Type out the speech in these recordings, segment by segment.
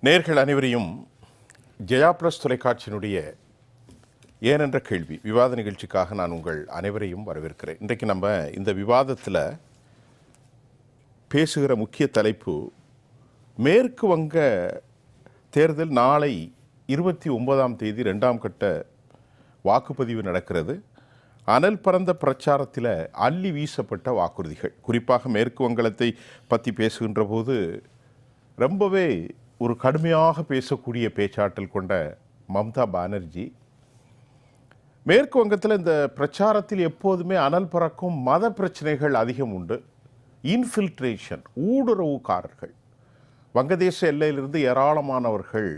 நேயர்கள் அனைவரையும் ஜெயா பிளஸ் தொலைக்காட்சியினுடைய ஏனென்ற கேள்வி விவாத நிகழ்ச்சிக்காக நான் உங்கள் அனைவரையும் வரவேற்கிறேன். இன்றைக்கு நம்ம இந்த விவாதத்தில் பேசுகிற முக்கிய தலைப்பு, மேற்கு வங்க தேர்தல் நாளை 29ஆம் தேதி 2ஆம் கட்ட வாக்குப்பதிவு நடக்கிறது. அனல் பறந்த பிரச்சாரத்தில் அள்ளி வீசப்பட்ட வாக்குறுதிகள், குறிப்பாக மேற்கு வங்கத்தை பற்றி பேசுகின்ற போது ரொம்பவே ஒரு கடுமையாக பேசக்கூடிய பேச்சாற்றல் கொண்ட மம்தா பானர்ஜி, மேற்கு வங்கத்தில் இந்த பிரச்சாரத்தில் எப்போதுமே அனல் பறக்கும் மத பிரச்சனைகள் அதிகம் உண்டு. இன்ஃபில்ட்ரேஷன், ஊடுருவுக்காரர்கள், வங்கதேச எல்லையிலிருந்து ஏராளமானவர்கள்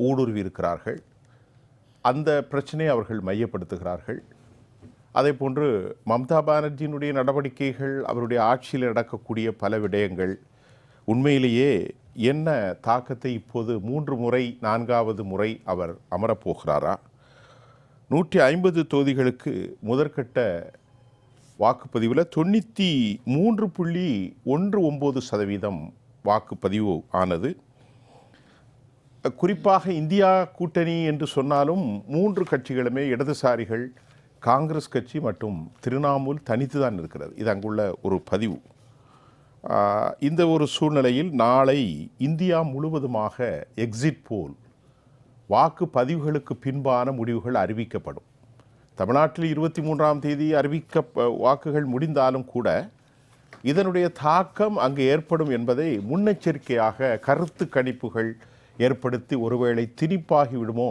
ஊடுருவி இருக்கிறார்கள். அந்த பிரச்சனையை அவர்கள் மையப்படுத்துகிறார்கள். அதே போன்று மம்தா பானர்ஜியினுடைய நடவடிக்கைகள், அவருடைய ஆட்சியில் நடக்கக்கூடிய பல விடயங்கள் உண்மையிலேயே என்ன தாக்கத்தை இப்போது 3 முறை 4வது முறை அவர் அமரப்போகிறாரா? 150 தொகுதிகளுக்கு முதற்கட்ட வாக்குப்பதிவில் 93.19% வாக்குப்பதிவு ஆனது. குறிப்பாக இந்தியா கூட்டணி என்று சொன்னாலும் 3 கட்சிகளுமே இடதுசாரிகள், காங்கிரஸ் கட்சி மற்றும் திரிணாமுல் தனித்து தான் இருக்கிறது. இது அங்குள்ள ஒரு பதிவு. இந்த ஒரு சூழ்நிலையில் நாளை இந்தியா முழுவதுமாக எக்ஸிட் போல் வாக்குப்பதிவுகளுக்கு பின்பான முடிவுகள் அறிவிக்கப்படும். தமிழ்நாட்டில் 23ஆம் தேதி வாக்குகள் முடிந்தாலும் கூட இதனுடைய தாக்கம் அங்கு ஏற்படும் என்பதை முன்னெச்சரிக்கையாக கருத்து கணிப்புகள் ஏற்படுத்தி ஒருவேளை திணிப்பாகி விடுமோ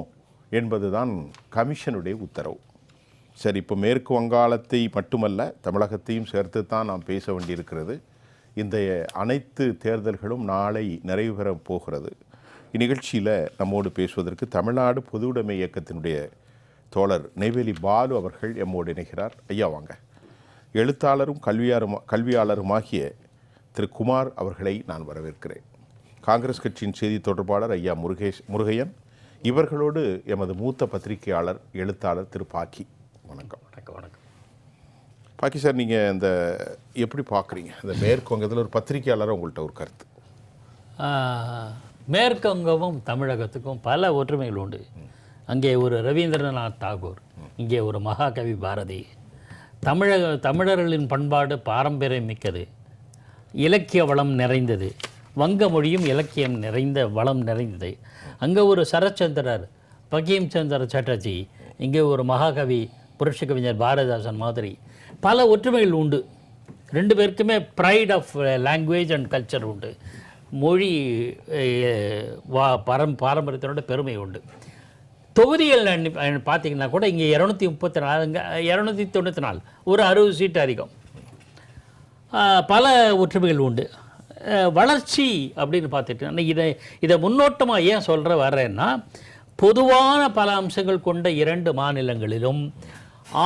என்பதுதான் கமிஷனுடைய உத்தரவு. சரி, இப்போ மேற்கு வங்காளத்தை மட்டுமல்ல, தமிழகத்தையும் சேர்த்து தான் நாம் பேச வேண்டியிருக்கிறது. இந்த அனைத்து தேர்தல்களும் நாளை நிறைவு பெற போகிறது. இந்நிகழ்ச்சியில் நம்மோடு பேசுவதற்கு தமிழ்நாடு பொது உடைமை இயக்கத்தினுடைய தோழர் நெய்வேலி பாலு அவர்கள் எம்மோடு இணைகிறார். ஐயா வாங்க. எழுத்தாளரும் கல்வியாளருமாகிய திரு குமார் அவர்களை நான் வரவேற்கிறேன். காங்கிரஸ் கட்சியின் செய்தி தொடர்பாளர் ஐயா முருகையன், இவர்களோடு எமது மூத்த பத்திரிகையாளர் எழுத்தாளர் திரு பாக்கி. வணக்கம். வணக்கம். வணக்கம் பாக்கி சார், நீங்கள் இந்த எப்படி பார்க்குறீங்க இந்த மேற்கு வங்கத்தில் ஒரு பத்திரிகையாளராக உங்கள்கிட்ட ஒரு கருத்து? மேற்கு வங்கமும் தமிழகத்துக்கும் பல ஒற்றுமைகள் உண்டு. அங்கே ஒரு ரவீந்திரநாத் தாகூர், இங்கே ஒரு மகாகவி பாரதி. தமிழர்களின் பண்பாடு பாரம்பரியம் மிக்கது, இலக்கிய வளம் நிறைந்தது. வங்க மொழியும் இலக்கியம் வளம் நிறைந்தது. அங்கே ஒரு சரத்சந்திரர், பகீம் சந்திர சாட்டர்ஜி, இங்கே ஒரு மகாகவி புரட்சி கவிஞர் பாரதிதாசன் மாதிரி பல ஒற்றுமைகள் உண்டு. 2 பேருக்குமே pride of language and culture உண்டு. மொழி பாரம்பரியத்தினோட பெருமை உண்டு. தொகுதிகள் பார்த்திங்கன்னா கூட இங்கே 234, இங்கே 294, ஒரு 60 சீட்டு அதிகம். பல ஒற்றுமைகள் உண்டு. வளர்ச்சி அப்படின்னு பார்த்துட்டு இதை முன்னோட்டமாக ஏன் வர்றேன்னா, பொதுவான பல அம்சங்கள் கொண்ட 2 மாநிலங்களிலும்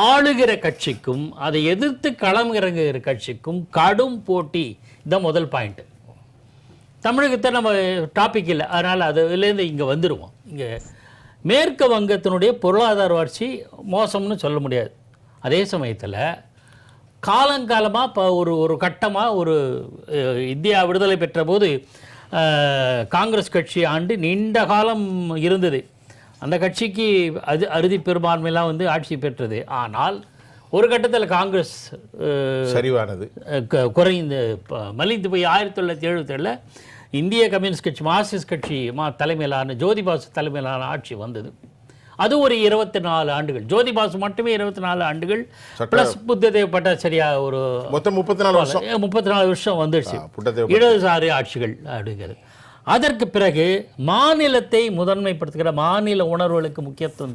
ஆளுகிற கட்சிக்கும் அதை எதிர்த்து களம் இறங்குகிற கட்சிக்கும் கடும் போட்டி. இதான் முதல் பாயிண்ட்டு. தமிழகத்தை நம்ம டாபிக் இல்லை, அதனால் அதுலேருந்து இங்கே வந்துடுவோம். இங்கே மேற்கு வங்கத்தினுடைய பொருளாதார வளர்ச்சி மோசம்னு சொல்ல முடியாது. அதே சமயத்தில் காலங்காலமாக இப்போ ஒரு கட்டமாக இந்தியா விடுதலை பெற்ற போது காங்கிரஸ் கட்சி ஆண்டு நீண்ட காலம் இருந்தது. அந்த கட்சிக்கு அறுதி பெரும்பான்மையெல்லாம் ஆட்சி பெற்றது. ஆனால் ஒரு கட்டத்தில் காங்கிரஸ் சரிவானது, குறைந்து மலிந்து போய் 1977 இந்திய கம்யூனிஸ்ட் கட்சி, மார்க்சிஸ்ட் கட்சி தலைமையிலான ஜோதிபாசு தலைமையிலான ஆட்சி வந்தது. அது ஒரு 24 ஆண்டுகள். ஜோதிபாசு மட்டுமே 24 ஆண்டுகள் ப்ளஸ் புத்ததேவ் பட்டாச்சாரியா ஒரு மொத்தம் 34 வருஷம் வந்துடுச்சு. இடதுசாரி ஆட்சிகள் அப்படிங்கிறது. அதற்கு பிறகு மாநிலத்தை முதன்மைப்படுத்துகிற, மாநில உணர்வுகளுக்கு முக்கியத்துவம்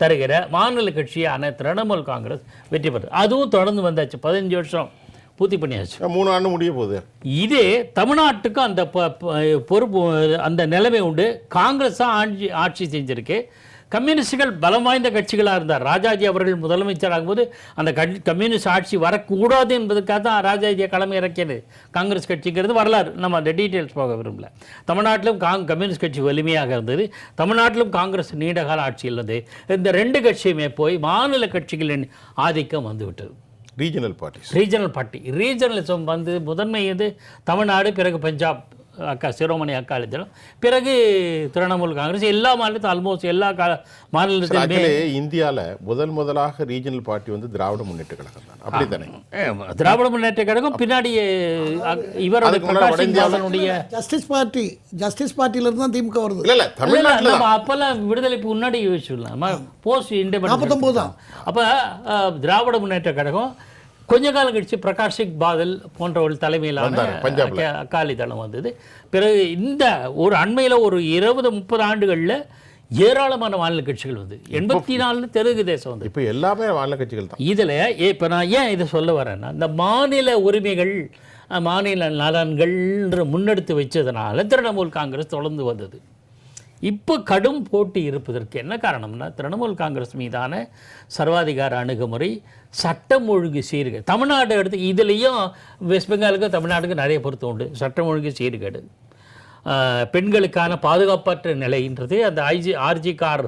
தருகிற மாநில கட்சியான திரிணாமுல் காங்கிரஸ் வெற்றி பெற்றது. அதுவும் தொடர்ந்து வந்தாச்சு. 15 வருஷம் பூர்த்தி பண்ணியாச்சு. 3 ஆண்டு முடிய போகுது. இதே தமிழ்நாட்டுக்கு அந்த பொறுப்பு, அந்த நிலைமை உண்டு. காங்கிரஸ் தான் ஆட்சி செஞ்சிருக்கு. கம்யூனிஸ்டுகள் பலம் வாய்ந்த கட்சிகளாக இருந்தார். ராஜாஜி அவர்கள் முதலமைச்சராகும் போது அந்த கம்யூனிஸ்ட் ஆட்சி வரக்கூடாது என்பதுக்காக தான் ராஜாஜியை களம் இறக்கியது காங்கிரஸ் கட்சிங்கிறது வரலாறு. நம்ம அந்த டீட்டெயில்ஸ் போக விரும்பல. தமிழ்நாட்டிலும் கம்யூனிஸ்ட் கட்சி வலிமையாக இருந்தது. தமிழ்நாட்டிலும் காங்கிரஸ் நீண்டகால ஆட்சியில் இருந்தது. இந்த 2 கட்சியுமே போய் மாநில கட்சிகளின் ஆதிக்கம் வந்துவிட்டது. ரீஜனலிசம் முதன்மை தமிழ்நாடு, பிறகு பஞ்சாப் சிரோமணி அகாலிதளம், பிறகு திரிணாமுல் காங்கிரஸ். எல்லா மாநிலத்திலும் ஆல்மோஸ்ட் எல்லா மாநிலத்திலுமே இந்தியாவில் முதலாக ரீஜனல் பார்ட்டி வந்து திராவிட முன்னேற்ற கழகம் தான், அப்படித்தானே? திராவிட முன்னேற்ற கழகம் பின்னாடி இவருடைய பிரகாஷ் சிங் பாதலுடைய ஜஸ்டிஸ் பார்ட்டியிலிருந்து தான் திமுக வருது. இல்லை தமிழ்நாட்டில் நம்ம அப்போல்லாம் விடுதலைக்கு முன்னாடி யோசிச்சுடலாம், போஸ்ட் இண்டிபெண்டன்ஸ் 49 தான். அப்போ திராவிட முன்னேற்ற கழகம் கொஞ்ச காலம் கழிச்சு பிரகாஷ் சிங் பாதல் போன்றவர்கள் தலைமையிலான அகாலிதளம் வந்தது. பிறகு இந்த ஒரு அண்மையில் ஒரு 20-30 ஆண்டுகளில் ஏராளமான மாநில கட்சிகள் வந்து 84 தெலுங்கு தேசம் வந்து இப்போ எல்லாமே மாநில கட்சிகள் தான். இதில் இப்போ நான் ஏன் இதை சொல்ல வரேன்னா, இந்த மாநில உரிமைகள் மாநில நலன்கள் முன்னெடுத்து வச்சதுனால திரிணாமுல் காங்கிரஸ் தொடர்ந்து வந்தது. இப்போ கடும் போட்டி இருப்பதற்கு என்ன காரணம்னா, திரிணாமுல் காங்கிரஸ் மீதான சர்வாதிகார அணுகுமுறை, சட்டம் ஒழுங்கு சீர்கேடு. தமிழ்நாடு எடுத்து இதுலேயும் வெஸ்ட் பெங்காலுக்கும் தமிழ்நாட்டுக்கும் நிறைய பொருத்தம் உண்டு. சட்டம் ஒழுங்கு சீர்கேடு, பெண்களுக்கான பாதுகாப்பற்ற நிலைன்றது, அந்த ஆர்ஜி கார்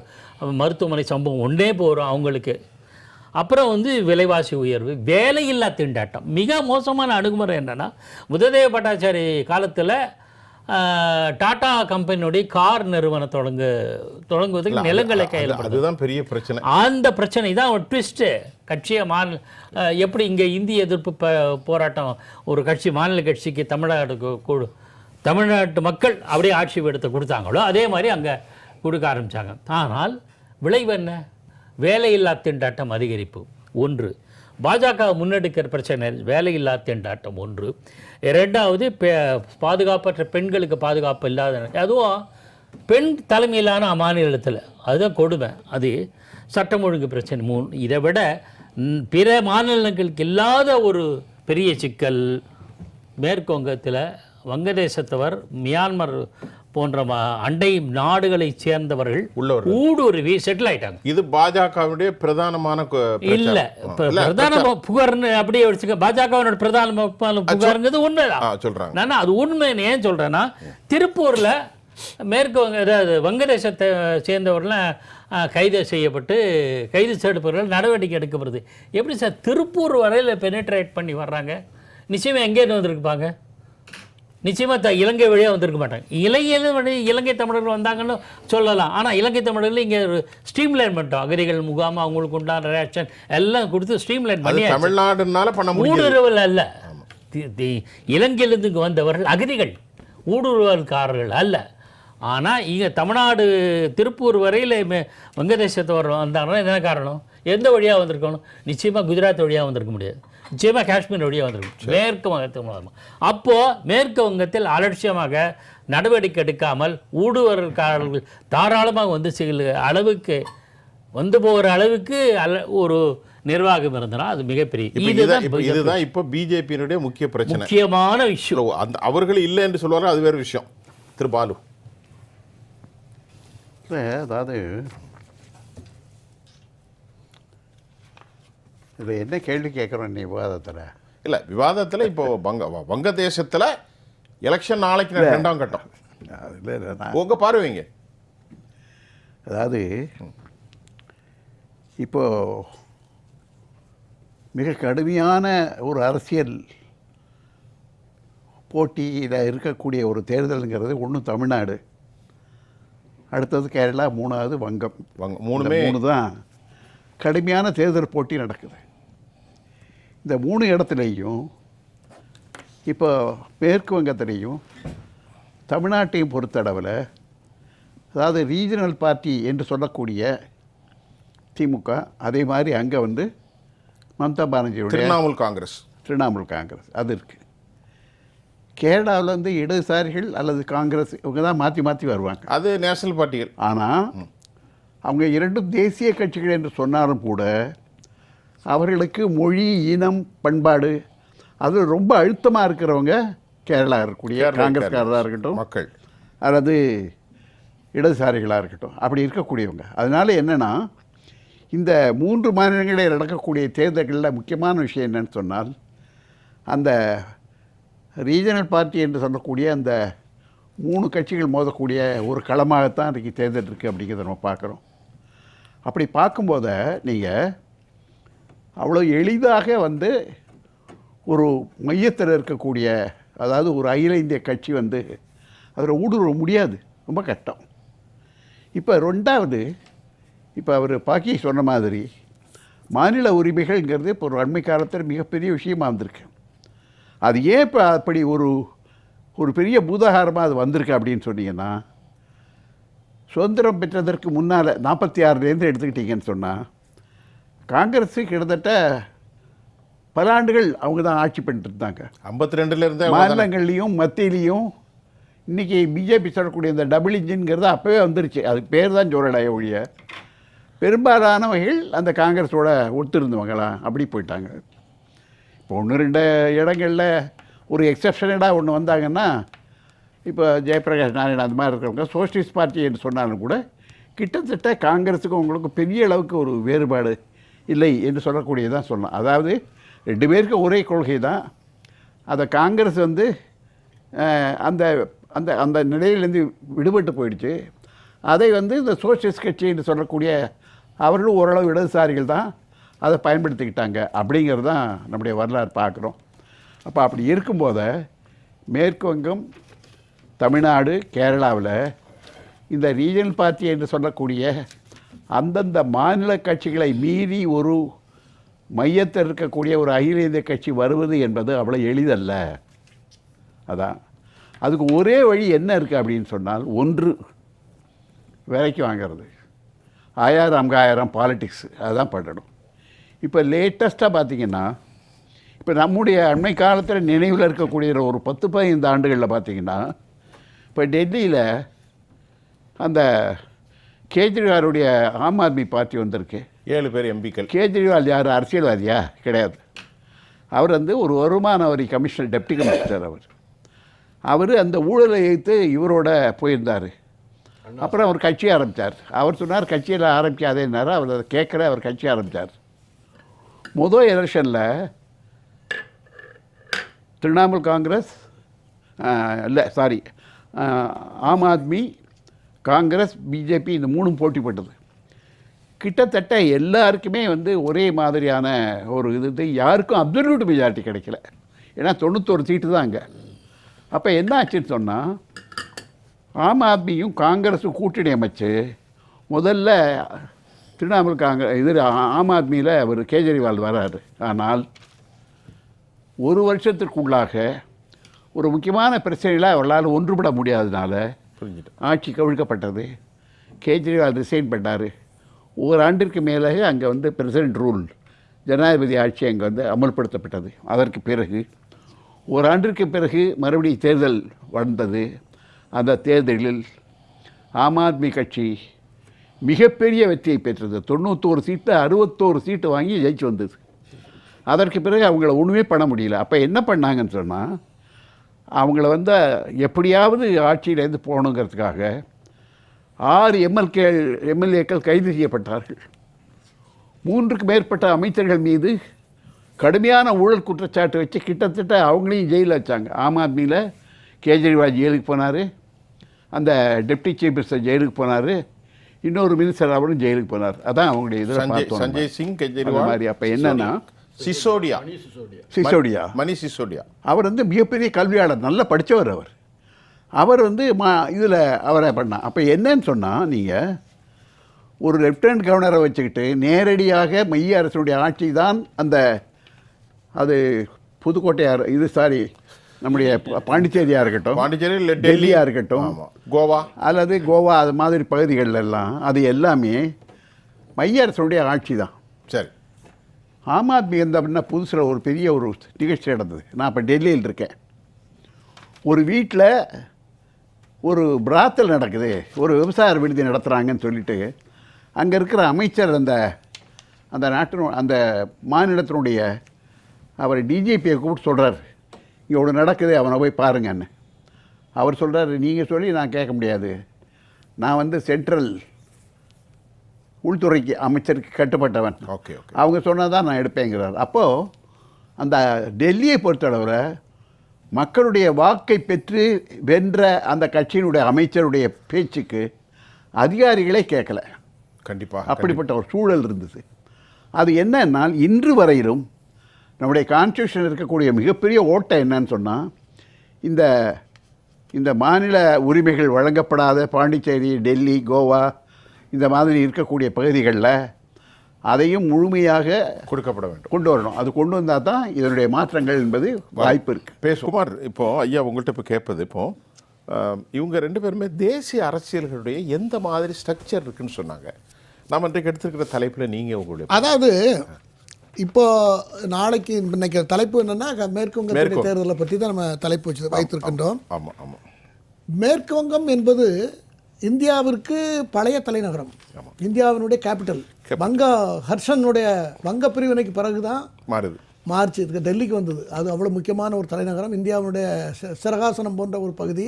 மருத்துவமனை சம்பவம் ஒன்றே போகிறோம் அவங்களுக்கு. அப்புறம் வந்து விலைவாசி உயர்வு, வேலையில்லா திண்டாட்டம். மிக மோசமான அணுகுமுறை என்னென்னா, புத்ததேவ பட்டாச்சாரி காலத்தில் டாடா கம்பெனியுடைய கார் நிறுவனம் தொடங்குவதற்கு நிலங்களை கையில், அதுதான் பெரிய பிரச்சனை. அந்த பிரச்சனை தான் ஒரு ட்விஸ்ட்டு. கட்சியை எப்படி இங்கே இந்திய எதிர்ப்பு போராட்டம் ஒரு கட்சி மாநில கட்சிக்கு தமிழ்நாட்டு மக்கள் அப்படியே ஆட்சி எடுத்து கொடுத்தாங்களோ அதே மாதிரி அங்கே கொடுக்க ஆரம்பித்தாங்க. ஆனால் விளைவு என்ன? வேலையில்லா திண்டாட்டம் அதிகரிப்பு ஒன்று, பாஜக முன்னெடுக்கிற பிரச்சனை வேலையில்லா திண்டாட்டம் ஒன்று. ரெண்டாவது பாதுகாப்பற்ற பெண்களுக்கு பாதுகாப்பு இல்லாத, அதுவும் பெண் தலைமையிலான மாநிலத்தில் அதுதான் கொடுமை. அது சட்டம் ஒழுங்கு பிரச்சனை 3. இதை விட பிற மாநிலங்களுக்கு இல்லாத ஒரு பெரிய சிக்கல், மேற்கு வங்கத்தில் வங்கதேசத்தவர், மியான்மர் போன்ற அண்டை நாடுகளை சேர்ந்தவர்கள் ஊடுருவி செட்டில் ஆயிட்டாங்க. இது பாஜகவுடைய பிரதானமான இல்ல பிரதான புகார்னு அப்படியே வச்சுக்க. பாஜகவினோட பிரதான புகாருங்கிறது உண்மைதான் சொல்றாங்க. நான் அது உண்மைன்னு ஏன் சொல்றேன்னா, திருப்பூர்ல மேற்கு வங்கதேசத்தை சேர்ந்தவர்கள்லாம் கைது செய்யப்பவர்கள் நடவடிக்கை எடுக்கப்படுது. எப்படி சார் திருப்பூர் வரையில் பெனிட்ரேட் பண்ணி வர்றாங்க? நிச்சயமாக எங்கேருந்து வந்திருப்பாங்க? நிச்சயமாக இலங்கை வழியாக வந்திருக்க மாட்டாங்க. இலங்கை தமிழர்கள் வந்தாங்கன்னு சொல்லலாம். ஆனால் இலங்கை தமிழர்கள் இங்கே ஸ்ட்ரீம்லைன் பண்ணிட்டோம். அகதிகள் முகாம், அவங்களுக்கு உண்டான ரேஷன் எல்லாம் கொடுத்து ஸ்ட்ரீம்லைன் பண்ணி, தமிழ்நாடுனால பண்ண முடியும். ஊடுருவல் அல்ல, இலங்கையிலிருந்து வந்தவர்கள் அகதிகள், ஊடுருவல்காரர்கள் அல்ல. ஆனால் இங்கே தமிழ்நாடு திருப்பூர் வரையில் வங்கதேசத்தவர் வந்தாங்கன்னா என்ன காரணம்? எந்த வழியாக வந்திருக்கணும்? நிச்சயமாக குஜராத் வழியாக வந்திருக்க முடியாது, நிச்சயமாக காஷ்மீர் வழியாக வந்திருக்கும், மேற்கு வங்கத்தின் மூலமாக. அப்போது மேற்கு வங்கத்தில் அலட்சியமாக நடவடிக்கை எடுக்காமல் ஊடுருவல்காரர்கள் தாராளமாக வந்து அளவுக்கு வந்து போகிற அளவுக்கு ஒரு நிர்வாகம் இருந்தனா அது மிகப்பெரிய இதுதான் இப்போ பிஜேபியினுடைய முக்கிய பிரச்சனை, முக்கியமான விஷயம். அந்த அவர்கள் இல்லை என்று சொல்லுவாங்க, அது வேறு விஷயம். திரு பாலு, அதாவது இது என்ன கேள்வி கேட்குறோம் நீ விவாதத்தில்? இல்லை, விவாதத்தில் இப்போ வங்கதேசத்தில் எலெக்ஷன் நாளைக்கு 2ஆம் கட்டம். உங்கள் பார்வைங்க. அதாவது இப்போ மிக கடுமையான ஒரு அரசியல் போட்டியில் இருக்கக்கூடிய ஒரு தேர்தலுங்கிறது ஒன்று தமிழ்நாடு, அடுத்தது கேரளா, 3வது வங்கம். மூணு தான் கடுமையான தேர்தல் போட்டி நடக்குது. இந்த 3 இடத்துலையும் இப்போ மேற்கு வங்கத்திலையும் தமிழ்நாட்டையும் பொறுத்தளவில், அதாவது ரீஜனல் பார்ட்டி என்று சொல்லக்கூடிய திமுக, அதே மாதிரி அங்கே வந்து மம்தா பானர்ஜியுடைய திரிணாமுல் காங்கிரஸ் அது இருக்குது. கேரளாவில் வந்து இடதுசாரிகள் அல்லது காங்கிரஸ் இவங்க தான் மாற்றி மாற்றி வருவாங்க, அது நேஷனல் பார்ட்டிகள். ஆனால் அவங்க 2 தேசிய கட்சிகள் என்று சொன்னாலும் கூட அவர்களுக்கு மொழி, இனம், பண்பாடு அது ரொம்ப அழுத்தமாக இருக்கிறவங்க கேரளா இருக்கக்கூடிய காங்கிரஸ்காரராக இருக்கட்டும், மக்கள் அல்லது இடதுசாரிகளாக இருக்கட்டும், அப்படி இருக்கக்கூடியவங்க. அதனால் என்னென்னா, இந்த 3 மாநிலங்களில் நடக்கக்கூடிய தேர்தல்களில் முக்கியமான விஷயம் என்னன்னு சொன்னால், அந்த ரீஜனல் பார்ட்டி என்று சொல்லக்கூடிய அந்த 3 கட்சிகள் மோதக்கூடிய ஒரு களமாகத்தான் இன்றைக்கி தேர்தல் இருக்குது அப்படிங்கிறத நம்ம பார்க்குறோம். அப்படி பார்க்கும்போது நீங்கள் அவ்வளோ எளிதாக வந்து ஒரு மையத்தில் இருக்கக்கூடிய, அதாவது ஒரு அகில இந்திய கட்சி வந்து அதில் ஊடுருவ முடியாது, ரொம்ப கஷ்டம். இப்போ ரெண்டாவது, இப்போ அவர் பாக்கி சொன்ன மாதிரி மாநில உரிமைகள்ங்கிறது இப்போ ஒரு அண்மை காலத்தில் மிகப்பெரிய விஷயமாக வந்திருக்கு. அது ஏன் இப்போ அப்படி ஒரு பெரிய பூதாகாரமாக அது வந்திருக்கு அப்படின்னு சொன்னீங்கன்னா, சுதந்திரம் பெற்றதற்கு முன்னால் 46லேருந்து எடுத்துக்கிட்டிங்கன்னு சொன்னால் காங்கிரஸு கிட்டத்தட்ட பல ஆண்டுகள் அவங்க தான் ஆட்சி பண்ணிட்டு இருந்தாங்க. 52லேருந்து மாநிலங்கள்லேயும் மத்தியிலையும். இன்றைக்கி பிஜேபி சொல்லக்கூடிய இந்த டபுள் இன்ஜின்ங்கிறது அப்போவே வந்துருச்சு. அதுக்கு பேர் தான் சொல்லலையே ஒழிய பெரும்பாலானவர்கள் அந்த காங்கிரஸோட ஒத்துருந்தவங்களாம் அப்படி போயிட்டாங்க. இப்போ 1-2 இடங்களில் ஒரு எக்ஸப்ஷனடாக ஒன்று வந்தாங்கன்னா, இப்போ ஜெயபிரகாஷ் நாராயணன் அந்த மாதிரி இருக்கிறவங்க சோஷலிஸ்ட் பார்ட்டி என்று சொன்னாலும் கூட கிட்டத்தட்ட காங்கிரஸுக்கும் உங்களுக்கும் பெரிய அளவுக்கு ஒரு வேறுபாடு இல்லை என்று சொல்லக்கூடியதான் சொல்லலாம். அதாவது 2 பேருக்கும் ஒரே கொள்கை தான். அதை காங்கிரஸ் வந்து அந்த அந்த அந்த நிலையிலேருந்து விடுபட்டு போயிடுச்சு. அதை வந்து இந்த சோஷலிஸ்ட் கட்சி என்று சொல்லக்கூடிய அவர்களும் ஓரளவு இடதுசாரிகள் தான் அதை பயன்படுத்திக்கிட்டாங்க. அப்படிங்கிறது தான் நம்முடைய வரலாறு பார்க்குறோம். அப்போ அப்படி இருக்கும்போது மேற்கு வங்கம், தமிழ்நாடு, கேரளாவில் இந்த ரீஜனல் பார்ட்டி என்று சொல்லக்கூடிய அந்தந்த மாநில கட்சிகளை மீறி ஒரு மையத்தில் இருக்கக்கூடிய ஒரு அகில இந்திய கட்சி வருவது என்பது அவ்வளோ எளிதல்ல. அதான் அதுக்கு ஒரே வழி என்ன இருக்குது அப்படின்னு சொன்னால், ஒன்று விலைக்கு வாங்கிறது, 1000 5000 பாலிட்டிக்ஸ் அதுதான் பண்ணணும். இப்போ லேட்டஸ்ட்டாக பார்த்திங்கன்னா, இப்போ நம்முடைய அண்மை காலத்தில் நினைவில் இருக்கக்கூடிய ஒரு 10-15 ஆண்டுகளில் பார்த்திங்கன்னா, இப்போ டெல்லியில் அந்த கேஜ்ரிவாலுடைய ஆம் ஆத்மி பார்ட்டி வந்திருக்கு. 7 பேர் எம்பிக்கள். கேஜ்ரிவால் யார், அரசியல்வாதியா? கிடையாது. அவர் வந்து ஒரு வருமான வரி கமிஷனர், டெப்டி கமிஷனர். அவர் அந்த ஊழலை வைத்து இவரோட போயிருந்தார். அப்புறம் அவர் கட்சி ஆரம்பித்தார். அவர் சொன்னார் கட்சியில் ஆரம்பிக்காதேன்னாரு. அவர் அதை கேட்கல, அவர் கட்சி ஆரம்பித்தார். முதல் எலெக்ஷனில் திரிணாமுல் காங்கிரஸ் இல்லை சாரி ஆம் ஆத்மி, காங்கிரஸ், பிஜேபி இந்த 3 போட்டி போட்டது. கிட்டத்தட்ட எல்லாருக்குமே வந்து ஒரே மாதிரியான ஒரு இது, யாருக்கும் அப்சல்யூட் மெஜாரிட்டி கிடைக்கல. ஏன்னா 91 சீட்டு தான் அங்கே. அப்போ என்ன ஆச்சுன்னு சொன்னால், ஆம் ஆத்மியும் காங்கிரஸும் கூட்டணி அமைச்சு முதல்ல திரிணாமுல் காங்கிரஸ் ஆம் ஆத்மியில் அவர் கேஜ்ரிவால் வராரு. ஆனால் ஒரு வருஷத்திற்குள்ளாக ஒரு முக்கியமான பிரச்சனையில் அவர்களால் ஒன்றுபட முடியாததுனால ஆட்சி கவிழ்க்கப்பட்டது. கேஜ்ரிவால் ரிசைன் பண்ணார். ஓராண்டிற்கு மேலே அங்கே வந்து பிரசிடென்ட் ரூல், ஜனாதிபதி ஆட்சி அங்கே வந்து அமல்படுத்தப்பட்டது. அதற்கு பிறகு ஓராண்டிற்கு பிறகு மறுபடியும் தேர்தல் வந்தது. அந்த தேர்தலில் ஆம் ஆத்மி கட்சி மிகப்பெரிய வெற்றியை பெற்றது. 91 சீட்டு 61 சீட்டு வாங்கி ஜெயிச்சு வந்தது. அதற்கு பிறகு அவங்கள ஒன்றுமே பண்ண முடியல. அப்போ என்ன பண்ணாங்கன்னு சொன்னால், அவங்கள வந்து எப்படியாவது ஆட்சியிலேருந்து போகணுங்கிறதுக்காக 6 எம்எல்ஏக்கள் கைது செய்யப்பட்டார்கள். 3க்கு மேற்பட்ட அமைச்சர்கள் மீது கடுமையான ஊழல் குற்றச்சாட்டு வச்சு கிட்டத்தட்ட அவங்களையும் ஜெயிலில் வச்சாங்க. ஆம் ஆத்மியில் கேஜ்ரிவால் ஜெயிலுக்கு போனார், அந்த டெப்டி சீஃப் மினிஸ்டர் ஜெயிலுக்கு போனார், இன்னொரு மினிஸ்டர் அவரும் ஜெயிலுக்கு போனார். அதான் அவங்களுடைய இதில் சஞ்சய் சிங் கெஜ்ரிவால் மாதிரி. அப்போ என்னன்னா, மணி சிசோடியா அவர் வந்து மிகப்பெரிய கல்வியாளர், நல்லா படித்தவர். அவர் வந்து இதில் அவரை பண்ணார். அப்போ என்னன்னு சொன்னால், நீங்கள் ஒரு லெஃப்டினன்ட் கவர்னரை வச்சுக்கிட்டு நேரடியாக மைய அரசுடைய ஆட்சி தான் அந்த அது புதுக்கோட்டையார் இது சாரி நம்முடைய பாண்டிச்சேரியாக இருக்கட்டும், பாண்டிச்சேரி டெல்லியாக இருக்கட்டும், கோவா அல்லது கோவா அது மாதிரி பகுதிகள் எல்லாம் அது எல்லாமே மைய அரசுடைய ஆட்சி தான். சரி. ஆம் ஆத்மி இருந்த அப்படின்னா புதுசில் ஒரு பெரிய ஒரு நிகழ்ச்சி நடந்தது. நான் இப்போ டெல்லியில் இருக்கேன். ஒரு வீட்டில் ஒரு பிராத்தல் நடக்குது, ஒரு விவசாய விடுதி நடத்துகிறாங்கன்னு சொல்லிட்டு அங்கே இருக்கிற அமைச்சர் அந்த அந்த மாநிலத்தினுடைய அவர் டிஜிபியை கூப்பிட்டு சொல்கிறார், இங்கே ஒன்று நடக்குது, அவனை போய் பாருங்கன்னு. அவர் சொல்கிறார், நீங்கள் சொல்லி நான் கேட்க முடியாது, நான் வந்து சென்ட்ரல் உள்துறைக்கு அமைச்சருக்கு கட்டுப்பட்டவன், ஓகே அவங்க சொன்னால் தான் நான் எடுப்பேங்கிறார். அப்போது அந்த டெல்லியை பொறுத்தளவில் மக்களுடைய வாக்கை பெற்று வென்ற அந்த கட்சியினுடைய அமைச்சருடைய பேச்சுக்கு அதிகாரிகளே கேட்கல. கண்டிப்பாக அப்படிப்பட்ட ஒரு சூழல் இருந்தது. அது என்னன்னால், இன்று வரையிலும் நம்முடைய கான்ஸ்டியூஷன் இருக்கக்கூடிய மிகப்பெரிய ஓட்டை என்னன்னு சொன்னால், இந்த இந்த மாநில உரிமைகள் வழங்கப்படாத பாண்டிச்சேரி, டெல்லி, கோவா இந்த மாதிரி இருக்கக்கூடிய பகுதிகளில் அதையும் முழுமையாக கொடுக்கப்பட வேண்டும், கொண்டு வரணும். அது கொண்டு வந்தால் தான் இதனுடைய மாற்றங்கள் என்பது வாய்ப்பு இருக்குது. குமார், இப்போ ஐயா உங்கள்கிட்ட இப்போ கேட்பது, இப்போ இவங்க 2 பேருமே தேசிய அரசியல்களுடைய எந்த மாதிரி ஸ்ட்ரக்சர் இருக்குன்னு சொன்னாங்க. நாம் இன்றைக்கு எடுத்துருக்கிற தலைப்பில் நீங்கள் உங்களுடைய அதாவது இப்போ நாளைக்கு இன்னைக்கு தலைப்பு என்னன்னா மேற்கு வங்கத்துடைய தேர்தலை பற்றி தான் நம்ம தலைப்பு வச்சு வைத்திருக்கின்றோம். ஆமாம் ஆமாம். மேற்கு வங்கம் என்பது இந்தியாவிற்கு பழைய தலைநகரம், இந்தியாவினுடைய கேபிட்டல். ஹர்ஷனுடைய வங்க பிரிவினைக்கு பிறகு தான் மார்ச் இதுக்கு டெல்லிக்கு வந்தது. அது அவ்வளோ முக்கியமான ஒரு தலைநகரம், இந்தியாவினுடைய சிரகாசனம் போன்ற ஒரு பகுதி.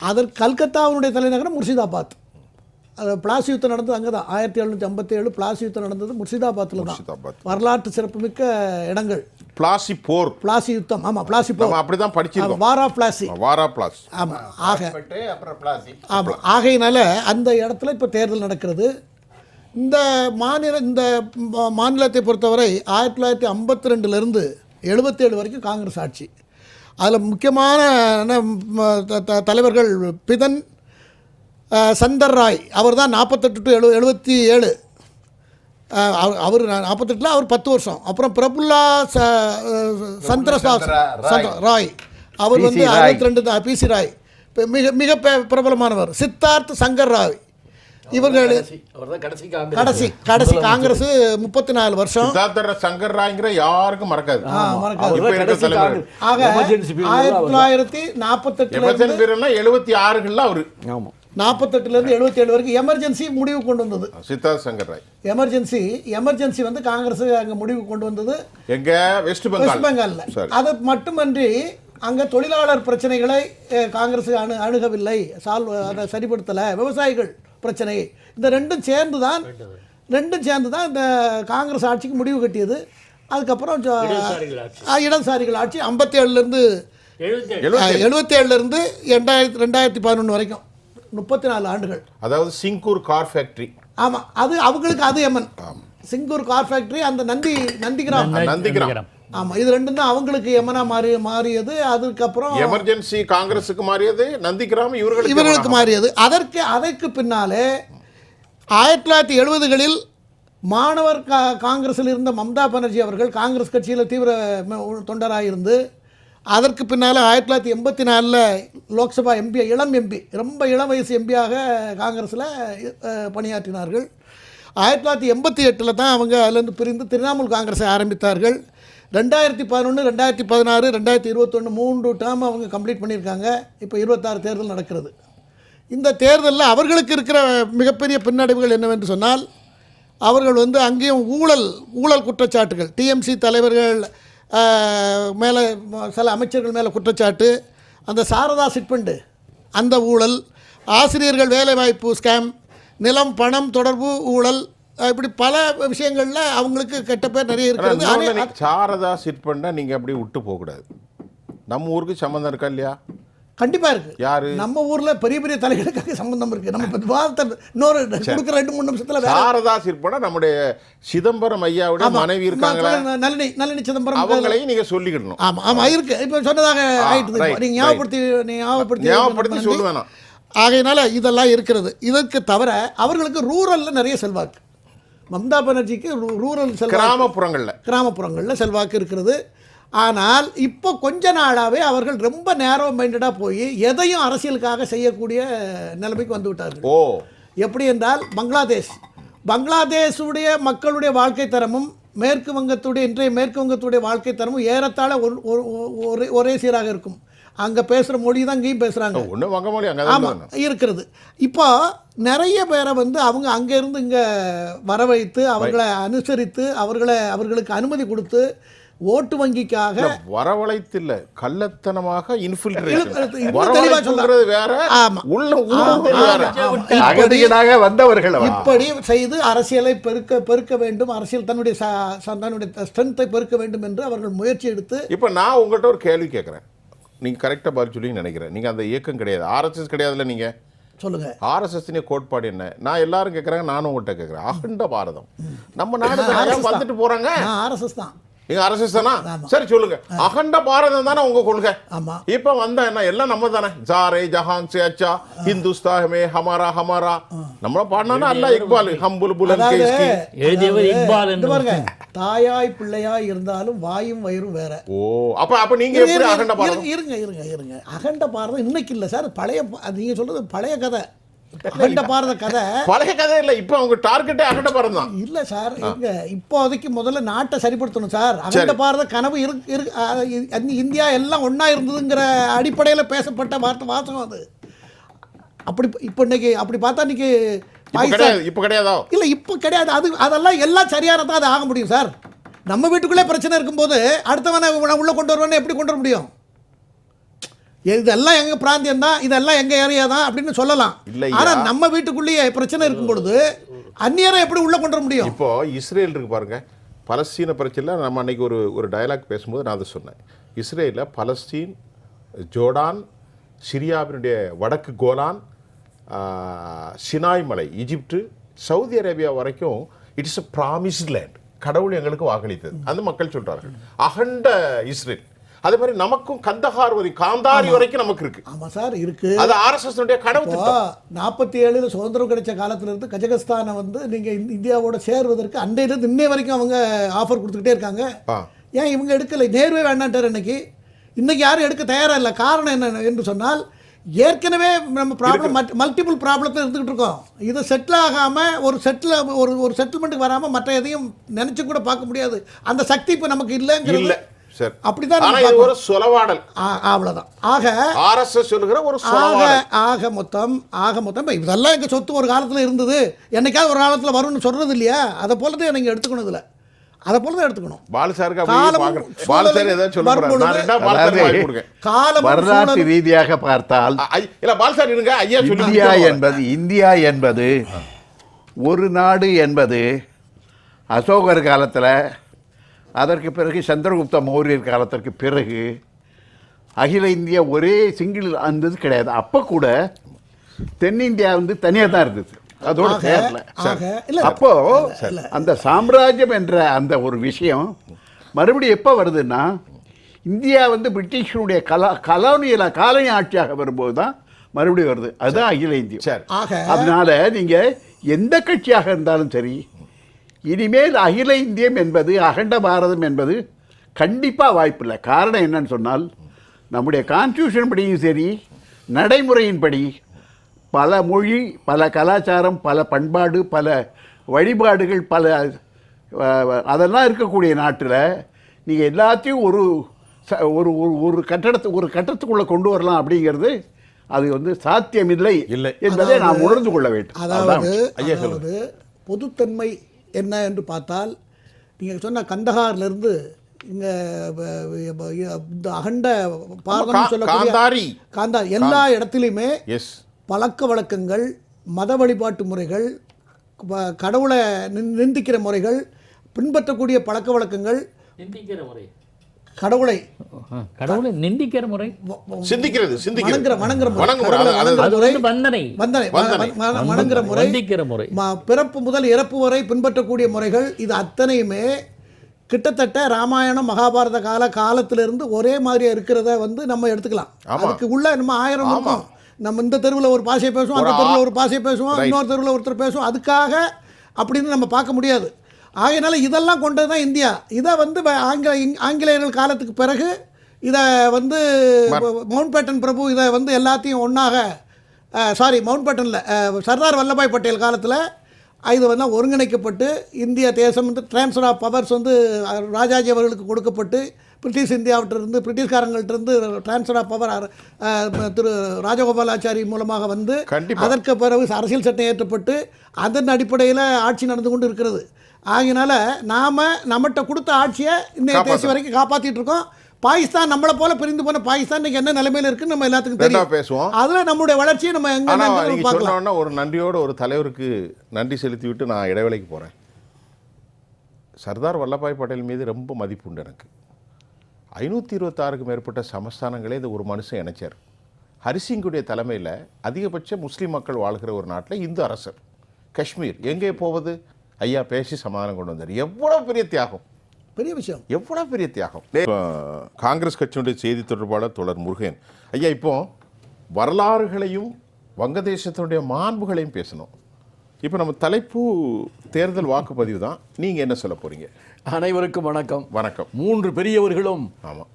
அதற்கு கல்கத்தாவினுடைய தலைநகரம் முர்ஷிதாபாத். அது பிளாசி யுத்தம் நடந்தது அங்கே தான். 1757 பிளாசி யுத்தம் நடந்தது முர்ஷிதாபாத்தில் தான். வரலாற்று சிறப்புமிக்க இடங்கள். பிளாசி யுத்தம், ஆமாம், பிளாசி போர் அப்படிதான் படிச்சிருக்கோம். வாரா பிளாசி. ஆமாம். ஆகையினால அந்த இடத்துல இப்போ தேர்தல் நடக்கிறது. இந்த மாநிலத்தை பொறுத்தவரை 1952லேருந்து 77 வரைக்கும் காங்கிரஸ் ஆட்சி. அதில் முக்கியமான தலைவர்கள் பிதன் சந்தர் ராய், அவர் தான் 48 to 77. அவர் 48, அவர் 10 வருஷம். அப்புறம் பிரபுல்லா சந்திரசாஸ் ராய், அவர் வந்து 62. பிசி ராய் மிக மிக பிரபலமானவர். சித்தார்த் சங்கர் ராய், இவர்கள் கடைசி காங்கிரஸ் 34 வருஷம். சங்கர் ராய்ங்கிற யாருக்கும் மறக்காது. 1948 அவரு 48லேருந்து 77 வரைக்கும் எமர்ஜென்சி முடிவு கொண்டு வந்தது சித்தார்த் சங்கர் ராய். எமர்ஜென்சி வந்து காங்கிரஸ் அங்கே முடிவு கொண்டு வந்தது எங்க வெஸ்ட் பெங்கால்ல. அது மட்டுமன்றி அங்கே தொழிலாளர் பிரச்சனைகளை காங்கிரஸ் அணுகவில்லை, அதை சரிப்படுத்தலை. விவசாயிகள் பிரச்சனை, இந்த ரெண்டும் சேர்ந்து தான் இந்த காங்கிரஸ் ஆட்சிக்கு முடிவு கட்டியது. அதுக்கப்புறம் இடதுசாரிகள் ஆட்சி 57லேருந்து 2011 வரைக்கும் 34 ஆண்டுகள். அதாவது சிங்கூர் கார் ஃபேக்டரி. ஆமாம், அது அவங்களுக்கு அது எமன். சிங்கூர் கார் ஃபேக்டரி, அந்த நந்திகிராம். ஆமாம், இது ரெண்டும் தான் அவங்களுக்கு எமனா மாறியது. அதுக்கப்புறம் எமர்ஜென்சி காங்கிரஸுக்கு மாறியது, நந்திகிராம் இவர்களுக்கு மாறியது. அதற்கு பின்னாலே 1970களில் மாணவர் காங்கிரஸில் இருந்த மம்தா பானர்ஜி அவர்கள் காங்கிரஸ் கட்சியில் தீவிர தொண்டராக இருந்து, அதற்கு பின்னால் 1984 லோக்சபா எம்பி, இளம் எம்பி, ரொம்ப இளம் வயசு எம்பியாக காங்கிரஸில் பணியாற்றினார்கள். 1988 தான் அவங்க அதிலேருந்து பிரிந்து திரிணாமுல் காங்கிரஸை ஆரம்பித்தார்கள். 2011, 2016, 2021 3 டேர்ம் அவங்க கம்ப்ளீட் பண்ணியிருக்காங்க. இப்போ 26 தேர்தல் நடக்கிறது. இந்த தேர்தலில் அவர்களுக்கு இருக்கிற மிகப்பெரிய பின்னடைவுகள் என்னவென்று சொன்னால், அவர்கள் வந்து அங்கேயும் ஊழல் குற்றச்சாட்டுகள், டிஎம்சி தலைவர்கள் மேலே, சில அமைச்சர்கள் மேலே குற்றச்சாட்டு, அந்த சாரதா சிட்பண்டு அந்த ஊழல், ஆசிரியர்கள் வேலைவாய்ப்பு ஸ்கேம், நிலம் பணம் தொடர்பு ஊழல், இப்படி பல விஷயங்களில் அவங்களுக்கு கெட்ட பேர் நிறைய இருக்கிறது. சாரதா சிட்பண்டா நீங்கள் அப்படி விட்டு போகக்கூடாது. நம்ம ஊருக்கு சம்மந்தம் இருக்கா இல்லையா? கண்டிப்பாக இருக்குது. யாரு? நம்ம ஊரில் பெரிய பெரிய தலைகளுக்காக சம்பந்தம் இருக்குது. நம்ம விவாதத்தை இன்னொரு கொடுக்குற 2-3 நிமிஷத்தில் சாரதா சிற்பனா நம்முடைய சிதம்பரம் ஐயாவுடைய மனைவி இருக்காங்களா, நளினி சிதம்பரம், அவங்களையும் நீங்கள் சொல்லிக்கிடணும். ஆமாம் இருக்கு. இப்போ சொன்னதாக ஆயிட்டு நீங்கள் ஞாபகப்படுத்தி சொல்லுவேன். ஆகையினால இதெல்லாம் இருக்கிறது. இதற்கு தவிர அவர்களுக்கு ரூரலில் நிறைய செல்வாக்கு. மம்தா பானர்ஜிக்கு ரூரல் கிராமப்புறங்களில் செல்வாக்கு இருக்கிறது. ஆனால் இப்போ கொஞ்ச நாளாகவே அவர்கள் ரொம்ப நேரோ மைண்டடாக போய் எதையும் அரசியலுக்காக செய்யக்கூடிய நிலைமைக்கு வந்து விட்டார்கள். எப்படி என்றால், பங்களாதேஷுடைய மக்களுடைய வாழ்க்கை தரமும் இன்றைய மேற்கு வங்கத்துடைய வாழ்க்கை தரமும் ஏறத்தாழ ஒரே சீராக இருக்கும். அங்கே பேசுகிற மொழி தான் இங்கேயும் பேசுகிறாங்க. ஆமாம் இருக்கிறது. இப்போ நிறைய பேரை வந்து அவங்க அங்கேருந்து இங்கே வர வைத்து, அவர்களை அனுசரித்து, அவர்களுக்கு அனுமதி கொடுத்து, ஓட்டு வங்கிக்காக வரவழைத்தில்லை, கள்ளத்தனமாக வந்தவர்கள் இப்படி செய்து அரசியலை பெருக்க வேண்டும், அரசியல் தன்னுடைய ஸ்ட்ரென்த்தை பெருக்க வேண்டும் என்று அவர்கள் முயற்சி எடுத்து. இப்போ நான் உங்கள்கிட்ட ஒரு கேள்வி கேட்குறேன், நீங்கள் கரெக்டாக பதில் சொல்லி நினைக்கிறேன். நீங்கள் அந்த இயக்கம் கிடையாது, ஆர்எஸ்எஸ் கிடையாதுல்ல, நீங்கள் சொல்லுங்கள். ஆர்எஸ்எஸ்னுடைய கோட்பாடு என்ன? நான் எல்லாரும் கேட்குறாங்க, நானும் உங்கள்கிட்ட கேட்குறேன். அகண்ட பாரதம் நம்ம நாடு வந்துட்டு போகிறாங்க. ஆர்எஸ்எஸ் தான். எங்க ஆர்எஸ்எஸ் தானா? சரி சொல்லுங்க, அகண்ட பாரதம் தானே உங்க கொள்கை. ஆமா. இப்ப வந்தா என்ன, எல்லாம் நம்ம தானே. ஜாரே ஜஹான் சே அச்சா ஹிந்துஸ்தான் மே ஹமாரா ஹமாரா நம்மள பாடினா அல்ல இக்பால் ஹம்புல் புலன் கேஸ்கி எழுதியவர் இக்பால் என்று பாருங்க, தாயாய் பிள்ளையாய் இருந்தாலும் வாயும் வயிறும் வேற. ஓ அப்ப நீங்க எப்படி அகண்ட பாரதம்? இருங்க அகண்ட பாரதம் இன்னைக்கு இல்ல சார், பழைய நீங்க சொல்றது பழைய கதை. அகண்ட பாரத கதை பழைய கதை இல்ல, இப்ப அவங்க டார்கெட்டே அகண்ட பாரதம் தான். இல்ல சார், இப்போதைக்கு முதல்ல நாட்டை சரிப்படுத்தணும் சார். அகண்ட பாரத கனவு இந்தியா எல்லாம் ஒண்ணா இருந்ததுங்கிற அடிப்படையில பேசப்பட்ட வாசகம் அது. அப்படி இப்ப இன்னைக்கு அப்படி பார்த்தா இன்னைக்கு இப்ப கிடையாதோ? இல்ல இப்ப கிடையாது. அதெல்லாம் எல்லாம் சரியானதா அது ஆக முடியும் சார். நம்ம வீட்டுக்குள்ளே பிரச்சனை இருக்கும்போது அடுத்தவனை உள்ள கொண்டு வருவானே எப்படி கொண்டு வர முடியும்? இதெல்லாம் எங்க பிராந்தியம் தான், இதெல்லாம் எங்க ஏரியா தான் அப்படின்னு சொல்லலாம். ஆனா நம்ம வீட்டுக்குள்ளேயே பிரச்சனை இருக்கும் பொழுது அந்நியரை எப்படி உள்ள கொண்டு வர முடியும்? இப்போ இஸ்ரேல் இருக்கு பாருங்க, பலஸ்தீன பிரச்சனை. நம்ம அன்னைக்கு ஒரு டயலாக் பேசும்போது நான் அதை சொன்னேன். இஸ்ரேலில் பலஸ்தீன், ஜோர்டான், சிரியாவினுடைய வடக்கு கோலான், சினாய் மலை, ஈஜிப்டு, சவுதி அரேபியா வரைக்கும் இட்ஸ் அ ப்ராமிஸ்ட் லேண்ட். கடவுள் எங்களுக்கு வாக்களித்தது அந்த மக்கள் சொல்றார்கள். அகண்ட இஸ்ரேல். அதே மாதிரி நமக்கும் கந்தஹார் காந்தாரி வரைக்கும் நமக்கு இருக்கு. ஆமா சார் இருக்கு. அது ஆர்எஸ்எஸ் கனவு திட்டம். 47 சுதந்திரம் கிடைச்ச காலத்துல இருந்து கஜகஸ்தானை நீங்க இந்தியாவோட சேர்வதற்கு அண்டையிலிருந்து இன்னை வரைக்கும் அவங்க ஆஃபர் கொடுத்துக்கிட்டே இருக்காங்க. ஏன் இவங்க எடுக்கலை? நேர்வே வேண்டான்ட்டார். இன்னைக்கு யாரும் எடுக்க தயாரா இல்லை. காரணம் என்ன என்று சொன்னால், ஏற்கனவே நம்ம ப்ராப்ளம் மல்டிபிள் ப்ராப்ளத்தில் இருந்துகிட்டு இருக்கோம். இதை செட்டில் ஆகாமல் ஒரு செட்டில்மெண்ட்டுக்கு வராமல் மற்ற எதையும் நினைச்சு கூட பார்க்க முடியாது. அந்த சக்தி இப்போ நமக்கு இல்லைங்கிறது அப்படிதான். ஒரு சொலவாடல் அவ்வளவுதான். ஆக ஆர்எஸ்எஸ் சொல்லுகிற ஒரு சொலவாடல். ஆக மொத்தம் இதெல்லாம் எங்க சொத்து ஒரு காலத்துல இருந்தது, என்னைக்காவது ஒரு காலத்துல வரும்னு சொல்றது இல்லையா? அதை போலதான் நீங்க எடுத்துக்கணும். இதுல அதை போலதான் எடுத்துக்கணும். வரலாற்று ரீதியாக பார்த்தால் இந்தியா என்பது ஒரு நாடு என்பது அசோகர் காலத்தில், அதற்கு பிறகு சந்திரகுப்த மௌரியர் காலத்திற்கு பிறகு அகில இந்தியா ஒரே சிங்கிள் இருந்தது கிடையாது. அப்போ கூட தென்னிந்தியா தனியாக தான் இருந்தது, அதோட சேரல. அப்போ அந்த சாம்ராஜ்யம் என்ற அந்த ஒரு விஷயம் மறுபடியும் எப்போ வருதுன்னா, இந்தியா பிரிட்டிஷனுடைய காலனி ஆட்சியாக வரும்போது தான் மறுபடியும் வருது. அதுதான் அகில இந்தியா. அதனால நீங்க எந்த கட்சியாக இருந்தாலும் சரி, இனிமேல் அகில இந்தியம் என்பது, அகண்ட பாரதம் என்பது கண்டிப்பாக வாய்ப்பில்லை. காரணம் என்னன்னு சொன்னால், நம்முடைய கான்ஸ்டியூஷன் படியும் சரி, நடைமுறையின்படி பல மொழி, பல கலாச்சாரம், பல பண்பாடு, பல வழிபாடுகள், பல அதெல்லாம் இருக்கக்கூடிய நாட்டில் நீங்கள் எல்லாத்தையும் ஒரு ஒரு ஒரு கட்டத்துக்குள்ளே கொண்டு வரலாம் அப்படிங்கிறது அது சாத்தியமில்லை என்பதை நாம் உணர்ந்து கொள்ள வேண்டும். அதாவது பொதுத்தன்மை என்ன என்று பார்த்தால், நீங்கள் சொன்ன கந்தஹார்லேருந்து இங்கே இந்த அகண்ட பாரதம் சொல்லக்கூடிய காந்தாரி எல்லா இடத்துலையுமே பழக்க வழக்கங்கள், மத வழிபாட்டு முறைகள், கடவுளை நிந்திக்கிற முறைகள், பின்பற்றக்கூடிய பழக்க வழக்கங்கள், கடவுளை நிந்திக்கிற முறை, வணங்குற முறை, பிறப்பு முதல் இறப்பு வரை பின்பற்றக்கூடிய முறைகள், இது அத்தனையுமே கிட்டத்தட்ட ராமாயணம் மகாபாரத காலத்திலிருந்து ஒரே மாதிரியா இருக்கிறத நம்ம எடுத்துக்கலாம். அதுக்கு உள்ள நம்ம 1000 இருக்கும். நம்ம இந்த தெருவில் ஒரு பாஷையை பேசுவோம், அந்த தெருவில் ஒரு பாஷையை பேசுவோம், இன்னொரு தெருவில் ஒருத்தர் பேசுவோம். அதுக்காக அப்படின்னு நம்ம பார்க்க முடியாது. ஆகையினால இதெல்லாம் கொண்டது தான் இந்தியா. இதை ஆங்கிலேயர்கள் காலத்துக்கு பிறகு இதை மவுண்ட் பேட்டன் பிரபு இதை எல்லாத்தையும் ஒன்றாக, மவுண்ட் பேட்டனில் சர்தார் வல்லபாய் பட்டேல் காலத்தில் இது ஒருங்கிணைக்கப்பட்டு இந்திய தேசம் ட்ரான்ஸ்ஃபர் ஆஃப் பவர்ஸ் ராஜாஜி அவர்களுக்கு கொடுக்கப்பட்டு, பிரிட்டிஷ் இந்தியாவிட்டிருந்து, பிரிட்டிஷ்காரங்கள்ட்டிருந்து ட்ரான்ஸ்ஃபர் ஆஃப் பவர் திரு ராஜகோபாலாச்சாரி மூலமாக அதற்கு பிறகு அரசியல் சட்டம் ஏற்றப்பட்டு அதன் அடிப்படையில் ஆட்சி நடந்து கொண்டு இருக்கிறது. ஆகினால நம்மகிட்ட கொடுத்த ஆட்சியை இன்னைய தேசிய வரைக்கும் காப்பாற்றிட்டு இருக்கோம். பாகிஸ்தான் நம்மளை போல பிரிந்து போன பாகிஸ்தான் என்ன நிலைமையில் இருக்குன்னு நம்ம எல்லாத்துக்கும் தெரியும். பேசுவோம். அதில் நம்மளுடைய வளர்ச்சியை நம்ம எங்கே ஒரு நன்றியோடு ஒரு தலைவருக்கு நன்றி செலுத்தி விட்டு நான் இடைவேளைக்கு போகிறேன். சர்தார் வல்லபாய் பட்டேல் மீது ரொம்ப மதிப்பு உண்டு எனக்கு. 526க்கும் மேற்பட்ட சமஸ்தானங்களே இந்த ஒரு மனுஷன் இணைச்சார். ஹரிசிங்குடைய தலைமையில் அதிகபட்ச முஸ்லீம் மக்கள் வாழ்கிற ஒரு நாட்டில் இந்து அரசர். காஷ்மீர் எங்கே போவது? ஐயா பேசி சமாதானம் கொண்டு வந்தார். எவ்வளோ பெரிய தியாகம்! பெரிய விஷயம். எவ்வளவு பெரிய தியாகம். காங்கிரஸ் கட்சியினுடைய செய்தி தொடர்பாளர் தோழர் முருகன் ஐயா, இப்போ வரலாறுகளையும் வங்கதேசத்தினுடைய மாண்புகளையும் பேசணும். இப்போ நம்ம தலைப்பு தேர்தல் வாக்குப்பதிவு தான். நீங்கள் என்ன சொல்ல போறீங்க? அனைவருக்கும் வணக்கம். வணக்கம். 3 பெரியவர்களும் ஆமாம்,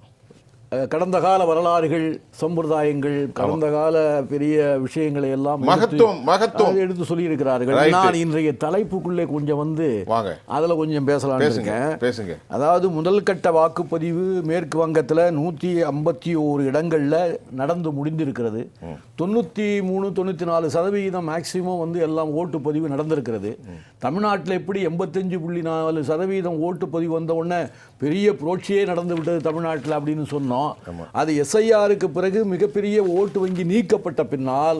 கடந்த கால வரலாறுகள், சம்பிரதாயங்கள், கடந்த கால பெரிய விஷயங்களை எல்லாம் மகத்துவம் எடுத்து சொல்லியிருக்கிறார்கள். நான் இன்றைய தலைப்புக்குள்ளே கொஞ்சம் வந்து அதில் கொஞ்சம் பேசலாம்னு இருக்கேன். அதாவது முதல் கட்ட வாக்குப்பதிவு மேற்கு வங்கத்தில் 151 இடங்களில் நடந்து முடிந்திருக்கிறது. 93-94% மேக்சிமம் வந்து எல்லாம் ஓட்டுப்பதிவு நடந்திருக்கிறது. தமிழ்நாட்டில் எப்படி 85.4% ஓட்டுப்பதிவு வந்த உடனே பெரிய புரட்சியே நடந்து விட்டது தமிழ்நாட்டில் அப்படின்னு சொன்னோம். அது எஸ்ஐஆருக்கு பிறகு மிகப்பெரிய ஓட்டு வங்கி நீக்கப்பட்ட பின்னால்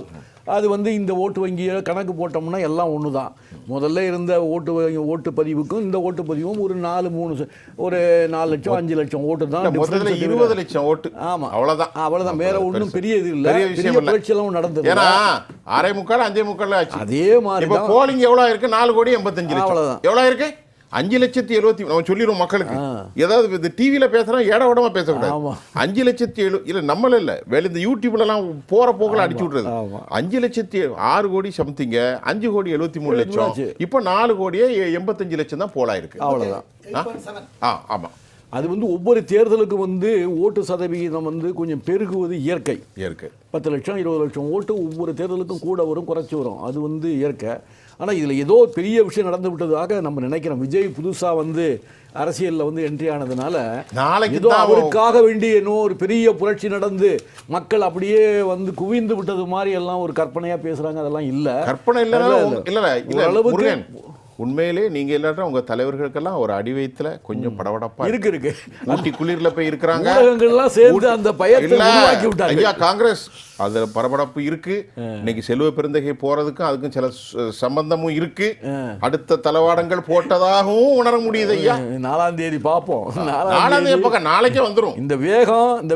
அது வந்து இந்த ஓட்டு வங்கியை கணக்கு போட்டோம்னா எல்லாம் ஒன்று தான். முதல்ல இருந்த ஓட்டுப்பதிவுக்கும் இந்த ஓட்டுப்பதிவும் ஒரு 4 லட்சம் 5 லட்சம் ஓட்டு தான். 20 லட்சம் ஓட்டு. ஆமாம், அவ்வளோதான். வேற ஒன்றும் பெரிய இது இல்லை. பெரிய புரட்சியெல்லாம் நடந்தது. 6.45 ஆச்சு. அதே மாதிரி போலிங் எவ்வளோ இருக்கு? 4,85,00,000. அவ்வளோதான். எவ்வளோ இருக்கு? 5,70,70,000. நம்ம சொல்லிடுவோம் மக்களுக்கு. ஏதாவது இந்த டிவியில் பேசுகிறோம், ஏட உடமா பேசக்கூடாது. 5,70,000 இல்லை, நம்மள இல்லை, வேலை இந்த யூடியூப்லலாம் போகிற போக்கில் அடிச்சு விட்றது. 5,06 கோடி சம்திங்க, 5,73,00,000. இப்போ 4,85,00,000 தான் போலாயிருக்கு. அவ்வளோதான். ஆமாம். அது வந்து ஒவ்வொரு தேர்தலுக்கும் வந்து ஓட்டு சதவிகிதம் வந்து கொஞ்சம் பெருகுவது இயற்கை. 10 லட்சம் 20 லட்சம் ஓட்டு ஒவ்வொரு தேர்தலுக்கும் கூட வரும், குறைச்சி வரும். அது வந்து இயற்கை. ஆனால் இதில் ஏதோ பெரிய விஷயம் நடந்து விட்டதாக நம்ம நினைக்கிறோம். விஜய் புதுசாக வந்து அரசியலில் வந்து என்ட்ரி ஆனதுனால ஏதோ அவருக்காக வேண்டி இன்னும் ஒரு பெரிய புரட்சி நடந்து மக்கள் அப்படியே வந்து குவிந்து விட்டது மாதிரி எல்லாம் ஒரு கற்பனையாக பேசுகிறாங்க. அதெல்லாம் இல்லை, கற்பனை இல்லை. அளவுக்கு உண்மையிலே நீங்க எல்லாரும் உங்க தலைவர்களுக்கெல்லாம் ஒரு அடி வயித்துல கொஞ்சம் படபடப்பா இருக்கு. ஊட்டி குளிர்ல போய் இருக்கிறாங்க, சேர்ந்து அந்த பயத்தை உருவாக்கி விட்டாங்க. ஐயா, காங்கிரஸ் அதுல பரபரப்பு இருக்கு. இன்னைக்கு செல்வ பெருந்தகை போறதுக்கும் அதுக்கும் சில சம்பந்தமும் இருக்கு. அடுத்த தளவாடங்கள் போட்டதாகவும் உணர முடியுது. ஐயா, 4ஆம் தேதி பார்ப்போம். 4ஆம் தேதி பக்கம் நாளைக்கே வந்துடும். இந்த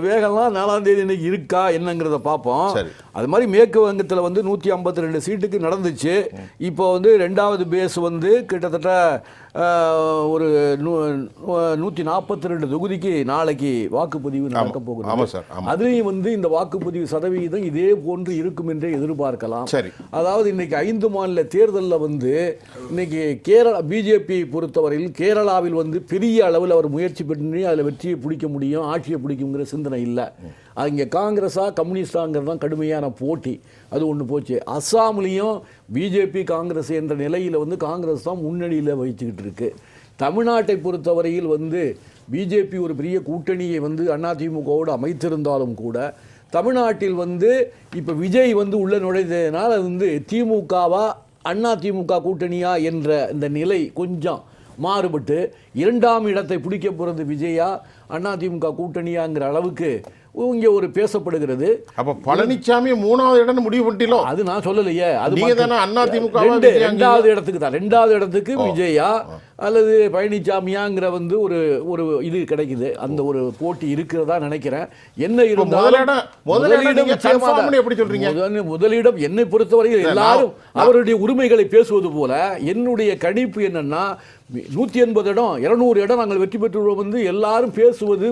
வேகம்லாம் 4ஆம் தேதி இன்னைக்கு இருக்கா என்னங்கிறத பார்ப்போம். அது மாதிரி மேற்கு வங்கத்தில் வந்து 152 சீட்டுக்கு நடந்துச்சு. இப்போ வந்து 2வது பேஸ் வந்து கிட்டத்தட்ட ஒரு 142 தொகுதிக்கு நாளைக்கு வாக்குப்பதிவு நடக்க போகுது. அதுலேயும் வந்து இந்த வாக்குப்பதிவு சதவிகிதம் இதே போன்று இருக்கும் என்றே எதிர்பார்க்கலாம். அதாவது இன்னைக்கு 5 மாநில தேர்தலில் வந்து இன்னைக்கு கேரளா பிஜேபி பொறுத்தவரையில் கேரளாவில் வந்து பெரிய அளவில் அவர் முயற்சி பண்ணி அதில் வெற்றியை பிடிக்க முடியும், ஆட்சியை பிடிக்குங்கிற சிந்தனை இல்லை. அங்கே காங்கிரஸா கம்யூனிஸ்டாங்கிறது தான் கடுமையான போட்டி. அது ஒன்று போச்சு. அஸ்ஸாம்லேயும் பிஜேபி காங்கிரஸ் என்ற நிலையில் வந்து காங்கிரஸ் தான் முன்னணியில் வகிச்சுக்கிட்டு இருக்கு. தமிழ்நாட்டை பொறுத்தவரையில் வந்து பிஜேபி ஒரு பெரிய கூட்டணியை வந்து அதிமுகவோடு அமைத்திருந்தாலும் கூட தமிழ்நாட்டில் வந்து இப்போ விஜய் வந்து உள்ள நுழைந்ததுனால வந்து திமுகவா அதிமுக கூட்டணியா என்ற இந்த நிலை கொஞ்சம் மாறுபட்டு 2ஆம் இடத்தை பிடிக்க போகிறது விஜயா அதிமுக கூட்டணியாங்கிற அளவுக்கு இங்கே ஒரு பேசப்படுகிறது. அப்ப பழனிசாமி 3வது இடம் முடிவு பண்ணிட்டோம். அது நான் சொல்லலையே, அது அதிமுக 2வது இடத்துக்கு தான். 2வது இடத்துக்கு விஜயா அல்லது பழனிசாமியாங்கிற வந்து ஒரு இது கிடைக்குது. அந்த ஒரு போட்டி இருக்கிறதா நினைக்கிறேன். என்ன இருந்தாலும் முதலிடம் என்னை பொறுத்தவரையில் எல்லாரும் அவருடைய உரிமைகளை பேசுவது போல என்னுடைய கணிப்பு என்னன்னா 180 இடம் 200 இடம் நாங்கள் வெற்றி பெற்றுள்ளோம் வந்து எல்லாரும் பேசுவது,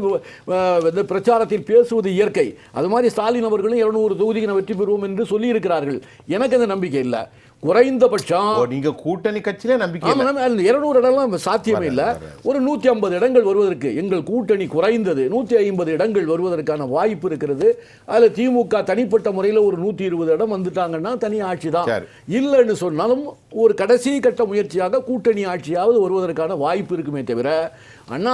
பிரச்சாரத்தில் பேசுவது இயற்கை. அது மாதிரி ஸ்டாலின் அவர்களும் 200 தொகுதிக்கு நான் வெற்றி பெறுவோம் என்று சொல்லியிருக்கிறார்கள். எனக்கு அந்த நம்பிக்கை இல்லை. குறைந்தபட்சம் நீங்க கூட்டணி கட்சியிலே நம்பிக்கை 200 இடம்லாம் சாத்தியமே இல்லை. ஒரு 150 இடங்கள் வருவதற்கு எங்கள் கூட்டணி குறைந்தது 150 இடங்கள் வருவதற்கான வாய்ப்பு இருக்கிறது. அதில் திமுக தனிப்பட்ட முறையில் ஒரு 120 இடம் வந்துட்டாங்கன்னா தனி ஆட்சி தான். இல்லைன்னு சொன்னாலும் ஒரு கடைசி கட்ட முயற்சியாக கூட்டணி ஆட்சியாவது வருவதற்கான வாய்ப்பு இருக்குமே தவிர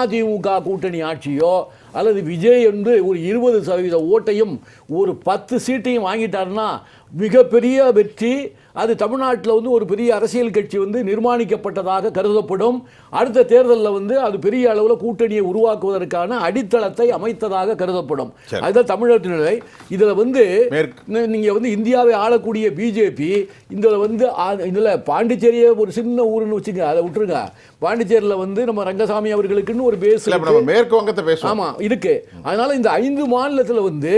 அதிமுக கூட்டணி ஆட்சியோ அல்லது விஜய் என்று ஒரு 20% ஓட்டையும் ஒரு 10 சீட்டையும் வாங்கிட்டாருன்னா மிகப்பெரிய வெற்றி. அது தமிழ்நாட்டில் வந்து ஒரு பெரிய அரசியல் கட்சி வந்து நிர்மாணிக்கப்பட்டதாக கருதப்படும். அடுத்த தேர்தலில் வந்து அது பெரிய அளவில் கூட்டணியை உருவாக்குவதற்கான அடித்தளத்தை அமைத்ததாக கருதப்படும். அதுதான் தமிழகத்தின் நிலை. இதில் வந்து நீங்கள் வந்து இந்தியாவை ஆளக்கூடிய பிஜேபி இதில் பாண்டிச்சேரியை ஒரு சின்ன ஊருன்னு வச்சுங்க, அதை விட்டுருங்க. பாண்டிச்சேரியில் வந்து நம்ம ரங்கசாமி அவர்களுக்குன்னு ஒரு பேஸ் மேற்கு வங்கத்தை பேசுவோம். ஆமாம் இருக்கு. அதனால இந்த 5 மாநிலத்தில் வந்து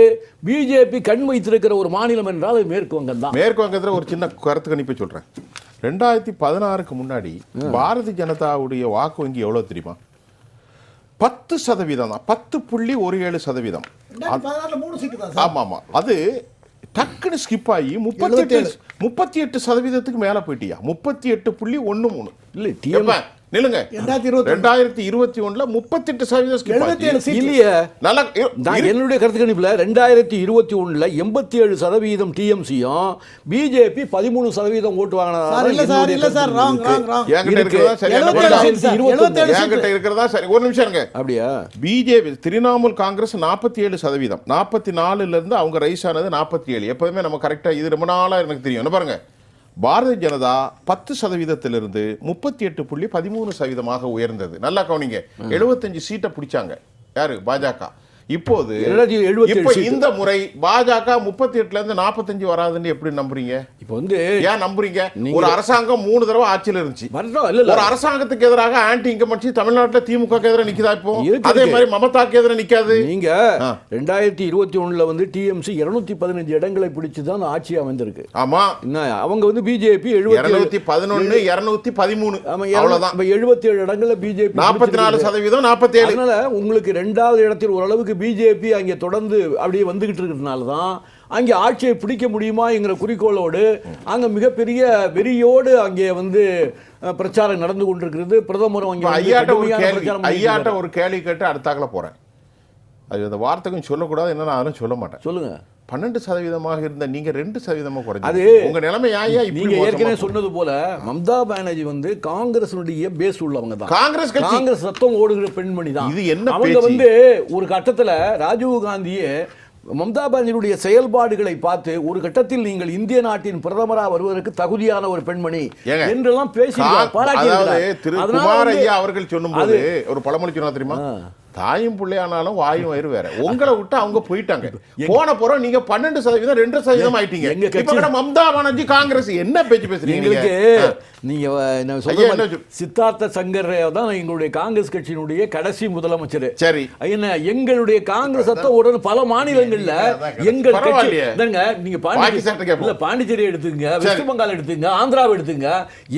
பிஜேபி கண் வைத்திருக்கிற ஒரு மாநிலம் என்றால் அது மேற்கு வங்கம் தான். மேற்கு வங்கத்தில் ஒரு சின்ன கருத்து கணிப்பை சொல்றேன். 2016க்கு முன்னாடி பாரதிய ஜனதாவுடைய வாக்கு வங்கி எவ்வளவு தெரியுமா? 10% தான், 10.17%. 2016 3 சீட்டு தான் சார். ஆமா ஆமா, அது டக்குன்னு ஸ்கிப் ஆகி 38% மேல போயிட்டியா. 38.13. இல்லை எப்ப? நில்லுங்க, 2021 38% skip ஆச்சு. 77 சீட்டு. இல்லையே, நல்லா நான் என்னுடைய கருத்து கணிப்புல 2021 87% டிஎம்சியும் பிஜேபி 13% ஓட்டு சார் இல்ல சார், இல்ல சார், ராங் ராங் ராங். என்கிட்ட இருக்கிறதா சரியான 77 சார், 77 என்கிட்ட இருக்கிறதா சரி. ஒரு நிமிஷம் இருங்க. அப்படியா? பிஜேபி திரிணாமுல் காங்கிரஸ் 47%, 44ல இருந்து அவங்க ரைஸ் ஆனது 47. எப்பவுமே நம்ம கரெக்டா, இது ரொம்ப நாளா எனக்கு தெரியும். என்ன பாருங்க, பாரதிய ஜனதா 10%-லிருந்து 38.13% உயர்ந்தது. நல்லா கவனிங்க, 75 சீட்டை பிடிச்சாங்க. யாரு? பாஜக. இப்போது 77 இப்போ இந்த முறை பாஜக 38ல இருந்து 45 வராதுன்னு எப்படி நம்புறீங்க? இப்போ வந்து ஏன் நம்புறீங்க? ஒரு அரசாங்கம் 3 தடவை ஆட்சியில் இருந்துச்சு. ஒரு அரசாங்கத்துக்கு எதிராக ஆன்டி இன்கம்பன்சி தமிழ்நாட்டுல திமுக எதிராக நிக்குதா? இப்போ அதே மாதிரி மமதாக்கு எதிராக நிக்காது. நீங்க 2021 வந்து டிஎம்சி 215 இடங்களை பிடிச்சு தான் ஆட்சி அமைந்திருக்கு. ஆமா, அவங்க வந்து பிஜேபி 211 213 அவ்வளவுதான். 77 இடங்கள்ல பிஜேபி 44%, 47. அதனால உங்களுக்கு 2வது இடத்தில் ஓரளவுக்கு பிஜேபி அங்கே தொடர்ந்து அப்படியே வந்துகிட்டு இருக்கிறதுனால தான் அங்கே ஆட்சியை பிடிக்க முடியுமாங்கிற குறிக்கோளோடு அங்கே மிகப்பெரிய வெறியோடு அங்கே வந்து பிரச்சாரம் நடந்து கொண்டிருக்கிறது. பிரதமரும் அங்கே ஐயாட்ட ஒரு கேள்வி கேட்டு அடுத்தாக்கல போறேன். அது அந்த வார்த்தைக்கும் சொல்லக்கூடாது, என்ன நான் சொல்ல மாட்டேன். சொல்லுங்க. 12% இருந்த நீங்க 2% குறைஞ்சு. அது உங்க நிலைமை நீங்க ஏற்கனவே சொன்னது போல மம்தா பானர்ஜி வந்து காங்கிரஸுடைய பேஸ் உள்ளவங்க தான். காங்கிரஸ் ரத்தம் ஓடுகிற பெண்மணி தான். இது என்ன அவங்க வந்து ஒரு கட்டத்துல ராஜீவ் காந்தியே மம்தா பானர்ஜியுடைய செயல்பாடுகளை பார்த்து ஒரு கட்டத்தில் நீங்கள் இந்திய நாட்டின் பிரதமராக வருவதற்கு தகுதியான ஒரு பெண்மணி என்றெல்லாம் பேசி அவர்கள் சொல்லும்போது ஒரு பழமொழி சொன்னா தெரியுமா? தாயும் பிள்ளையானாலும் வாயும் வயிறு வேற. உங்களை விட்டு அவங்க போயிட்டாங்க. போன போறோம் நீங்க 12% 2% ஆயிட்டீங்க. எங்க கட்சி மம்தா பானர்ஜி காங்கிரஸ் என்ன பேச்சு பேசுறீங்க? நீங்க சித்தார்த்த சங்கர் தான் எங்களுடைய காங்கிரஸ் கட்சியினுடைய கடைசி முதலமைச்சர். சரி, என்ன எங்களுடைய காங்கிரஸ் உடனே பல மாநிலங்கள்ல எங்கள் கட்சி நீங்க பாண்டிச்சேரி எடுத்துங்க, வெஸ்ட் பெங்கால் எடுத்துங்க, ஆந்திராவை எடுத்துங்க,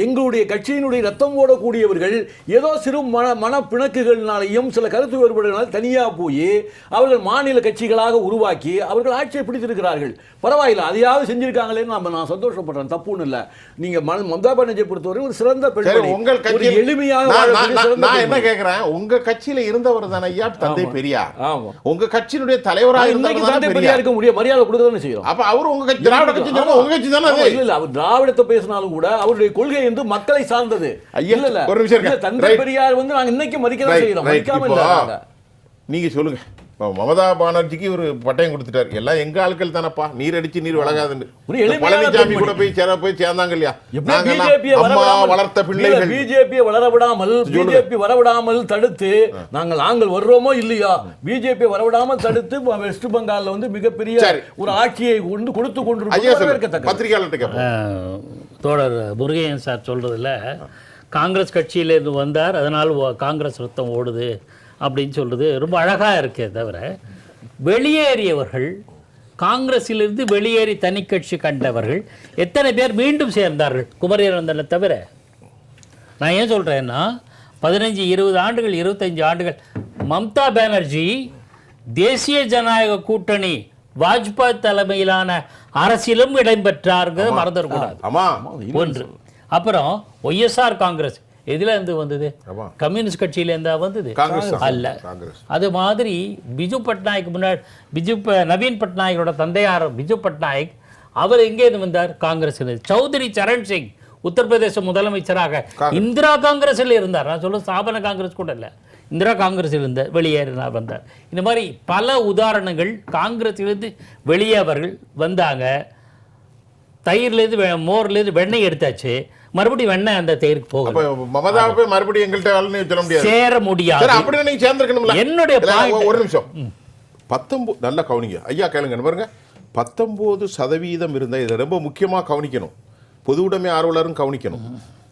எங்களுடைய கட்சியினுடைய ரத்தம் ஓடக்கூடியவர்கள் ஏதோ சிறு மன பிணக்குகள்னாலையும் சில கருத்து வேறுபாடுகளால் தனியா போய் அவர்கள் மாநில கட்சிகளாக உருவாக்கி அவர்கள் ஆட்சியை பிடித்திருக்கிறார்கள். பரவாயில்லை, அதையாவது செஞ்சிருக்காங்களேன்னு நான் சந்தோஷப்படுறேன். தப்பு ஒண்ணு இல்ல. நீங்க மம்தா பானர்ஜியை பொறுத்தவரை ஒரு சிறந்த பெண்மணி. உங்கள் கட்சி எளிமையாக நான் என்ன கேக்குறேன், உங்க கட்சியில இருந்தவர் தானே ஐயா தந்தை பெரியார். உங்க கட்சியினுடைய தலைவராக இருந்தவர் தந்தை பெரியார் இருக்க முடியும், மரியாதை கொடுக்கதானே செய்யறோம். அப்ப அவர் உங்க கட்சி திராவிட கட்சி உங்க கட்சி தானே. இல்ல, அவர் திராவிடத்தை பேசினாலும் கூட அவருடைய கொள்கை வந்து மக்களை சார்ந்தது. இல்ல ஒரு நிமிஷம், தந்தை பெரியார் வந்து நாங்க இன்னைக்கு மதிக்கதான் செய்யறோம், மதிக்காம இல்ல. நீங்க சொல்லுங்க, மமதா பானர்ஜிக்கு ஒரு பட்டயம் கொடுத்துட்டாரு. எல்லாம் எங்க ஆட்கள் தானப்பா, நீர் அடிச்சு நீர் வளராதுன்னு. பழனிசாமி கூட போய் சேர்ந்தாங்க இல்லையா? அம்மா வளர்த்த பிள்ளைகள். பிஜேபி வரவிடாமல் தடுத்து நாங்கள் வர்றோமோ இல்லையா, பிஜேபி வரவிடாமல் தடுத்து வெஸ்ட் பெங்கால்ல வந்து மிகப்பெரிய ஒரு ஆட்சியை கொடுத்து கொண்டிருக்க பத்திரிகையாளர்கிட்ட தோழர் முருகையன் சார் சொல்றதுல காங்கிரஸ் கட்சியிலேருந்து வந்தார், அதனால் காங்கிரஸ் ரத்தம் ஓடுது அப்படின்னு சொல்றது ரொம்ப அழகாக இருக்கே தவிர, வெளியேறியவர்கள், காங்கிரஸிலிருந்து வெளியேறி தனி கட்சி கண்டவர்கள் எத்தனை பேர் மீண்டும் சேர்ந்தார்கள்? குமரேரந்தனை தவிர. நான் ஏன் சொல்கிறேன்னா, 15, 20 ஆண்டுகள், 25 ஆண்டுகள் மம்தா பானர்ஜி தேசிய ஜனநாயக கூட்டணி வாஜ்பாய் தலைமையிலான அரசியலும் இடம்பெற்றாருங்கிறத மறந்துடக்கூடாது. ஒன்று. அப்புறம் ஒய்எஸ்ஆர் காங்கிரஸ் எதுல இருந்து வந்தது? கம்யூனிஸ்ட் கட்சியில இருந்தா வந்தது அல்ல. அது மாதிரி பிஜு பட்நாயக் முன்னாடி நவீன் பட்நாயக்கோட தந்தையார் பிஜு பட்நாயக், அவர் எங்கே இருந்து வந்தார்? காங்கிரஸ். சௌத்ரி சரண் சிங் உத்தரப்பிரதேச முதலமைச்சராக இந்திரா காங்கிரஸில் இருந்தார். நான் சொல்ல ஸ்தாபன காங்கிரஸ் கூட இல்லை, இந்திரா காங்கிரஸில் இருந்த வெளியேறினா வந்தார். இந்த மாதிரி பல உதாரணங்கள். காங்கிரஸிலிருந்து வெளியேவர்கள் வந்தாங்க. தயிர்லேருந்து மோர்லேருந்து வெண்ணெய் எடுத்தாச்சு, மறுபடியும் வெண்ணெய் அந்த தயிருக்கு போகும். மமதாவை மறுபடியும் எங்கள்கிட்ட சொல்ல முடியாது, சேர முடியாது. அப்படி நீங்க சேர்ந்திருக்கணும்ல. என்னுடைய ஒரு நிமிஷம், 19 நல்ல கவனிங்க ஐயா, கேளுங்க பாருங்க. 19% இருந்த, இதை ரொம்ப முக்கியமாக கவனிக்கணும், பொது உடைமை ஆர்வலரும் கவனிக்கணும்.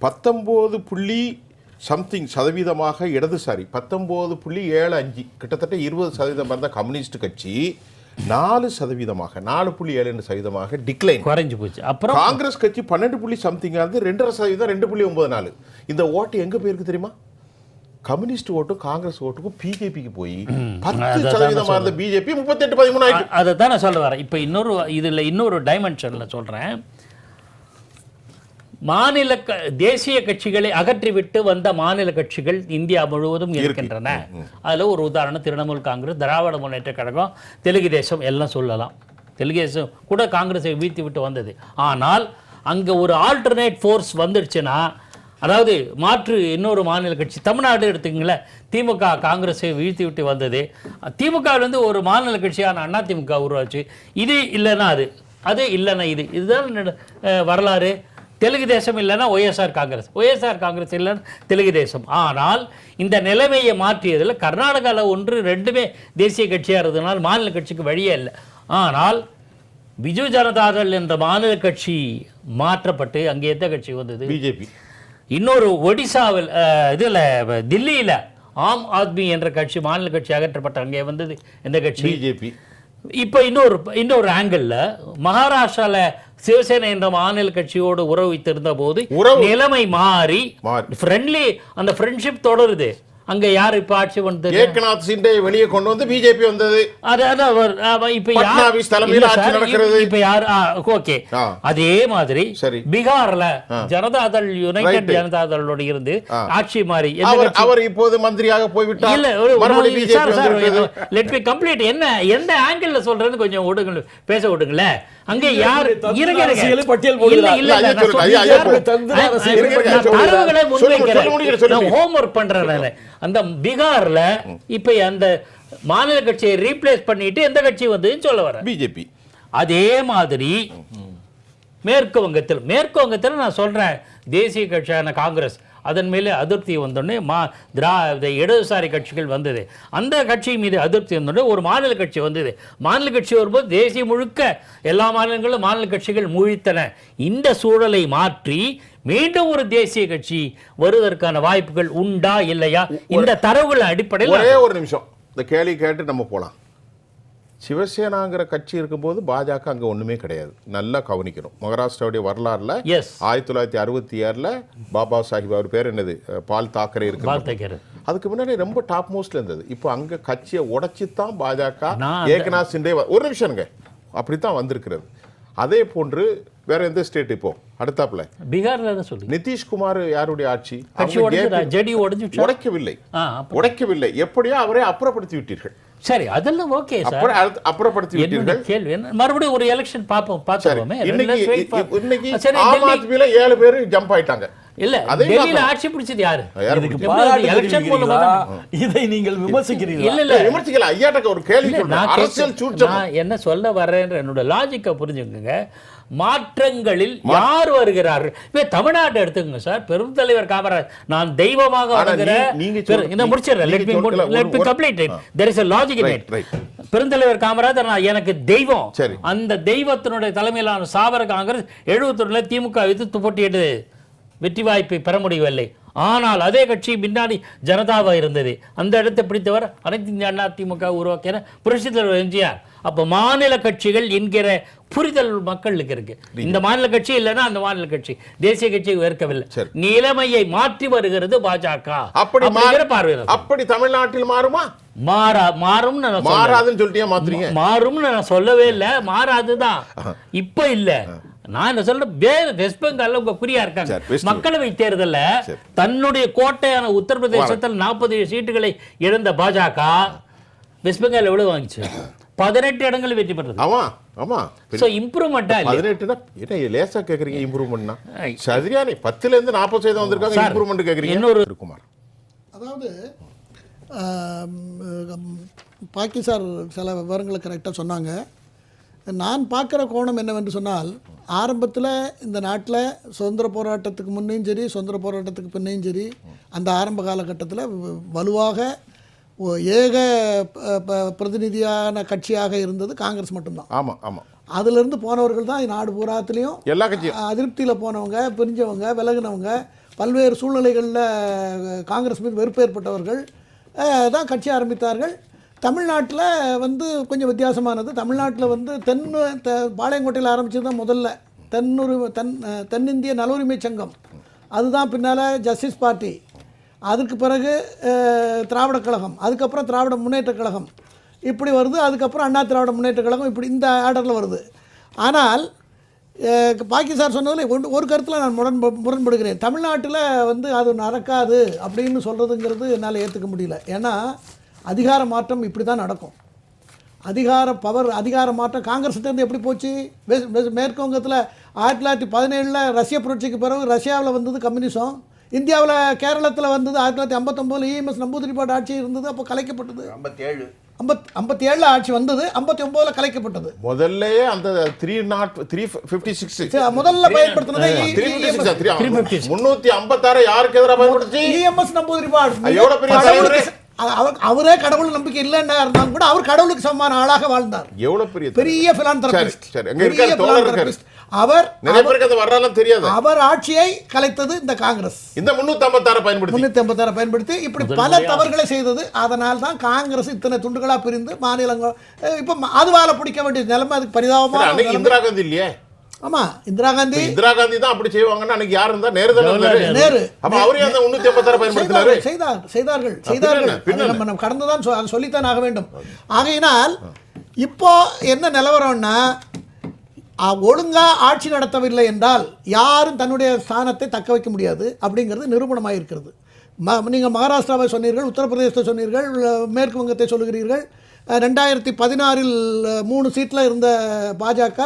19% இடதுசாரி, 19.75, கிட்டத்தட்ட 20% இருந்த கம்யூனிஸ்ட் கட்சி 4% 4.7% டிக்ளைன் குறைஞ்சு போச்சு. அப்புறம் காங்கிரஸ் கட்சி 12 புள்ளி சம்திங் ஆகுது, 2.5%, 2.94. இந்த ஓட்டு எங்க போயிருக்கு தெரியுமா? கம்யூனிஸ்ட் ஓட்டும் காங்கிரஸ் ஓட்டுக்கும் பிஜேபிக்கு போய் 10% இருந்த பிஜேபி 38-13 ஆயிடுச்சு. அதை தான் நான் சொல்ல வரேன். இப்போ இன்னொரு டைமென்ஷனில் சொல்கிறேன். தேசிய கட்சிகளை அகற்றிவிட்டு வந்த மாநில கட்சிகள் இந்தியா முழுவதும் இருக்கின்றன. அதில் ஒரு உதாரணம் திரிணாமுல் காங்கிரஸ், திராவிட முன்னேற்ற கழகம், தெலுங்கு தேசம் எல்லாம் சொல்லலாம். தெலுங்கு தேசம் கூட காங்கிரஸை வீழ்த்தி விட்டு வந்தது. ஆனால் அங்கே ஒரு ஆல்டர்னேட் ஃபோர்ஸ் வந்துடுச்சுன்னா, அதாவது மாற்று இன்னொரு மாநில கட்சி, தமிழ்நாடு எடுத்துக்கங்களேன், திமுக காங்கிரஸை வீழ்த்தி விட்டு வந்தது. திமுகவிலேருந்து ஒரு மாநில கட்சியான அதிமுக உருவாச்சு. இது இல்லைன்னா அது இல்லைன்னா இதுதான் வரலாறு. தெலுங்கு தேசம் இல்லைன்னா ஒய்எஸ்ஆர் காங்கிரஸ் இல்லைன்னா தெலுங்கு தேசம். ஆனால் இந்த நிலைமையை மாற்றியதில் கர்நாடகாவில் 1-2 தேசிய கட்சியாக இருந்ததுனால் மாநில கட்சிக்கு வழியே இல்லை. ஆனால் பிஜு ஜனதாதள் என்ற மாநில கட்சி மாற்றப்பட்டு அங்கே எந்த கட்சி வந்தது? பிஜேபி. இன்னொரு ஒடிசாவில் இதில் தில்லியில் ஆம் ஆத்மி என்ற கட்சி மாநில கட்சி அகற்றப்பட்ட அங்கே வந்தது எந்த கட்சி? பிஜேபி. இப்போ இன்னொரு ஆங்கிளில் மகாராஷ்டிராவில் சிவசேனை என்ற மாநில கட்சியோடு உறவு வைத்திருந்த போது நிலைமை மாறி ஃப்ரெண்ட்லி அந்த ஃப்ரெண்ட்ஷிப் தொடருது. அங்க யார் இப்ப ஆட்சி வந்தது? ஏக்நாத் சிண்டே வெளியே கொண்டு வந்து பிஜேபி வந்தது. இப்ப யார்? ஓகே, அதே மாதிரி பீகார்ல ஜனதாதள் யுனைடெட் ஜனதாதளோட இருந்து ஆட்சி மாறி அவர் இப்போது மந்திரியாக போய்விட்டார். Let me complete. என்ன எந்த ஆங்கிள் சொல்றது கொஞ்சம் விடுங்க, பேச விடுங்களேன். அங்க யார் பட்டியல் ஹோம்ஒர்க் பண்றேன். அந்த பீகார்ல இப்ப அந்த மாநில கட்சியை ரீப்ளேஸ் பண்ணிட்டு எந்த கட்சி வந்ததுன்னு சொல்ல வர? பிஜேபி. அதே மாதிரி மேற்கு வங்கத்தில் நான் சொல்றேன், தேசிய கட்சியான காங்கிரஸ் அதன் மேலே அதிருப்தி வந்தோடனே இடதுசாரி கட்சிகள் வந்தது. அந்த கட்சி மீது அதிருப்தி வந்தோடனே ஒரு மாநில கட்சி வந்தது. மாநில கட்சி வரும்போது தேசிய முழுக்க எல்லா மாநிலங்களும் மாநில கட்சிகள் முழித்தன. இந்த சூழலை மாற்றி மீண்டும் ஒரு தேசிய கட்சி வருவதற்கான வாய்ப்புகள் உண்டா இல்லையா? இந்த தரவுகள் அடிப்படையில் ஒரே ஒரு நிமிஷம் இந்த கேள்வி கேட்டு நம்ம போகலாம். சிவசேனாங்கிற கட்சி இருக்கும்போது பாஜக அங்கே ஒன்றுமே கிடையாது. நல்லா கவனிக்கணும். மகாராஷ்டிராவுடைய வரலாறுல 1966 பாபா சாஹிப், அவர் பேர் என்னது, பால் தாக்கரே இருக்கு, அதுக்கு முன்னாடி ரொம்ப டாப் மோஸ்ட்ல இருந்தது. இப்போ அங்கே கட்சியை உடைச்சி தான் பாஜக ஏக்நாத் சிண்டே ஒரு நிமிஷம்ங்க அப்படித்தான் வந்திருக்கிறது. அதே போன்று வேற எந்த ஸ்டேட் இப்போ அடுத்தாப்புல பீகார்ல சொல்லி நிதிஷ்குமார் யாருடைய ஆட்சி? உடைக்கவில்லை. எப்படியோ அவரை அப்புறப்படுத்தி விட்டீர்கள். சரி, அதெல்லாம் ஓகே சார், அப்புறப்படுத்தி விட்டீர்கள். கேள்வி என்ன, மறுபடியும் ஒரு எலெக்ஷன் பார்ப்போமே. இன்னைக்கு ஆம் ஆத்மியில 7 பேர் ஜம்ப் ஆயிட்டாங்க. இல்ல, டெல்லியில ஆட்சி பிடிச்சது யாரு? எலெக்ஷன் மூலமா இதை நீங்கள் விமர்சிக்கிறீங்க? இல்ல விமர்சிக்கல. ஐயாட்ட ஒரு கேள்வி சொல்றேன். அரசியல் சூழ்ச்சி என்ன சொல்ல வரேன்ற என்னோட லாஜிக்கை புரிஞ்சுக்கங்க. மாற்றங்களில் யார் வருகிறார்கள்? இப்ப தமிழ்நாட்டை எடுத்துக்கங்க சார். பெருந்தலைவர் காமராஜ் நான் தெய்வமாக பெருந்தலைவர் காமராஜர் எனக்கு தெய்வம். அந்த தெய்வத்தினுடைய தலைமையிலான சாவர காங்கிரஸ் 71 திமுக எதிர்த்து போட்டியிட்டது. வெற்றி வாய்ப்பை பெற முடியவில்லை. ஆனால் அதே கட்சி பின்னாடி ஜனதாவா இருந்தது. அந்த இடத்தை பிடித்தவர் அனைத்து இந்திய அண்ணா திமுக உருவாக்கின புரட்சி தலைவர் எம்ஜிஆர். அப்போ மாநில கட்சிகள் என்கிற புரிதல் மக்களுக்கு இருக்கு. இந்த மாநில கட்சி இல்லைன்னா அந்த மாநில கட்சி தேசிய கட்சியை ஏற்கவில்லை. நிலைமையை மாற்றி வருகிறது பாஜக. அப்படி தமிழ்நாட்டில் மாறுமா? மாறும்னு நான் சொல்லவே இல்லை. மாறாதுதான். இப்ப இல்ல, நான் என்ன சொல்றேன், வேறு வெஸ்ட் பெங்கால்ல உங்க குறியா இருக்காங்க. மக்களவை தேர்தல்ல தன்னுடைய கோட்டையான உத்தரப்பிரதேசத்தில் 40 சீட்டுகளை இழந்த பாஜக வெஸ்ட் பெங்கால் எவ்வளவு வாங்கிச்சு? 18 இடங்கள் வெற்றி பெற்றது. சோ இம்ப்ரூவ்மெண்டா இல்ல? 18னா என்ன லேசா கேக்குறீங்க? இம்ப்ரூவ்மென்ட்னா சரியானே 10ல இருந்து 40% வந்திருக்காங்க. இம்ப்ரூவ்மென்ட் கேக்குறீங்க? இன்னொரு குமார், அதாவது பாக்கி சார் சில விவரங்களை கரெக்டாக சொன்னாங்க. நான் பார்க்குற கோணம் என்னவென்று சொன்னால், ஆரம்பத்தில் இந்த நாட்டில் சுதந்திர போராட்டத்துக்கு முன்னையும் சரி சுதந்திர போராட்டத்துக்கு பின்னையும் சரி அந்த ஆரம்ப காலகட்டத்தில் வலுவாக ஏக பிரதிநிதியான கட்சியாக இருந்தது காங்கிரஸ் மட்டும்தான். ஆமாம் ஆமாம். அதிலிருந்து போனவர்கள் தான் நாடு பூராத்துலேயும் எல்லா கட்சியும் அதிருப்தியில் போனவங்க, பிரிஞ்சவங்க, விலகினவங்க, பல்வேறு சூழ்நிலைகளில் காங்கிரஸ் மீது வெறுப்பு ஏற்பட்டவர்கள் தான் கட்சி ஆரம்பித்தார்கள். தமிழ்நாட்டில் கொஞ்சம் வித்தியாசமானது. தமிழ்நாட்டில் பாளையங்கோட்டையில் ஆரம்பித்தது தான் முதல்ல தென்னிந்திய நல உரிமை சங்கம். அதுதான் பின்னால் ஜஸ்டிஸ் பார்ட்டி, அதுக்கு பிறகு திராவிட கழகம், அதுக்கப்புறம் திராவிட முன்னேற்ற கழகம் இப்படி வருது, அதுக்கப்புறம் அண்ணா திராவிட முன்னேற்ற கழகம், இப்படி இந்த ஆர்டரில் வருது. ஆனால் பாக்கி சார் சொன்னதில் ஒரு கருத்தில் நான் முரண்படுகிறேன். தமிழ்நாட்டில் வந்து அது நடக்காது அப்படின்னு சொல்கிறதுங்கிறது என்னால் ஏற்றுக்க முடியல. ஏன்னா அதிகார மாற்றம் இப்படி தான் நடக்கும். அதிகார மாற்றம் காங்கிரஸ்கிட்டேருந்து எப்படி போச்சு? மேற்கு வங்கத்தில் 1917 ரஷ்ய புரட்சிக்கு பிறகு ரஷ்யாவில் வந்தது கம்யூனிசம். இந்தியாவில் கேரளத்தில் வந்தது 1959 EMS நம்பூதிரிப்பாடு ஆட்சி இருந்தது, அப்போ கலைக்கப்பட்டது. 57 ஆட்சி வந்தது, 59 கலைக்கப்பட்டது. முதல்லயே அந்த 356 முதல்ல பயன்படுத்தினது 356 யாருக்கு எதிராக பயன்படுத்தி EMS நம்பூதிரிப்பாடு. எவ்வளவு பெரிய தலைவர்! அவரே கடவுள் நம்பிக்கை இல்லைன்னா இருந்தாலும் கூட அவர் கடவுளுக்கு சமமான ஆளாக வாழ்ந்தார். எவ்வளவு பெரிய பிலாந்தரபிஸ்ட். அவர் ஆட்சியை கலைத்தது இந்த காங்கிரஸ். இந்த 356 பயன்படுத்தி இப்படி பல தவறுகளை செய்தது. அதனால் தான் காங்கிரஸ் இத்தனை துண்டுகளா பிரிந்து மாநிலங்கள் இப்ப அதுவால பிடிக்க வேண்டிய நிலைமை. அதுக்கு பரிதாபமா இந்திரா காந்தி இல்லையே. ஆமா, இந்திரா காந்தி தான் அப்படி செய்வாங்கன்னா அன்னைக்கு யார் இருந்தா? நேரு நேரு. அப்ப அவரே அந்த 356 பயன்படுத்தினாரு. செய்தார்கள். நம்ம கடந்துதான் சொல்லித்தான் ஆக வேண்டும். ஆகையினால் இப்போ என்ன நிலவரம்னா, ஒழுங்கா ஆட்சி நடத்தவில்லை என்றால் யாரும் தன்னுடைய ஸ்தானத்தை தக்க வைக்க முடியாது அப்படிங்கிறது நிரூபணமாக இருக்கிறது. நீங்கள் மகாராஷ்டிராவை சொன்னீர்கள், உத்தரப்பிரதேசத்தை சொன்னீர்கள், மேற்கு வங்கத்தை சொல்லுகிறீர்கள். 2016 3 சீட்டில் இருந்த பாஜக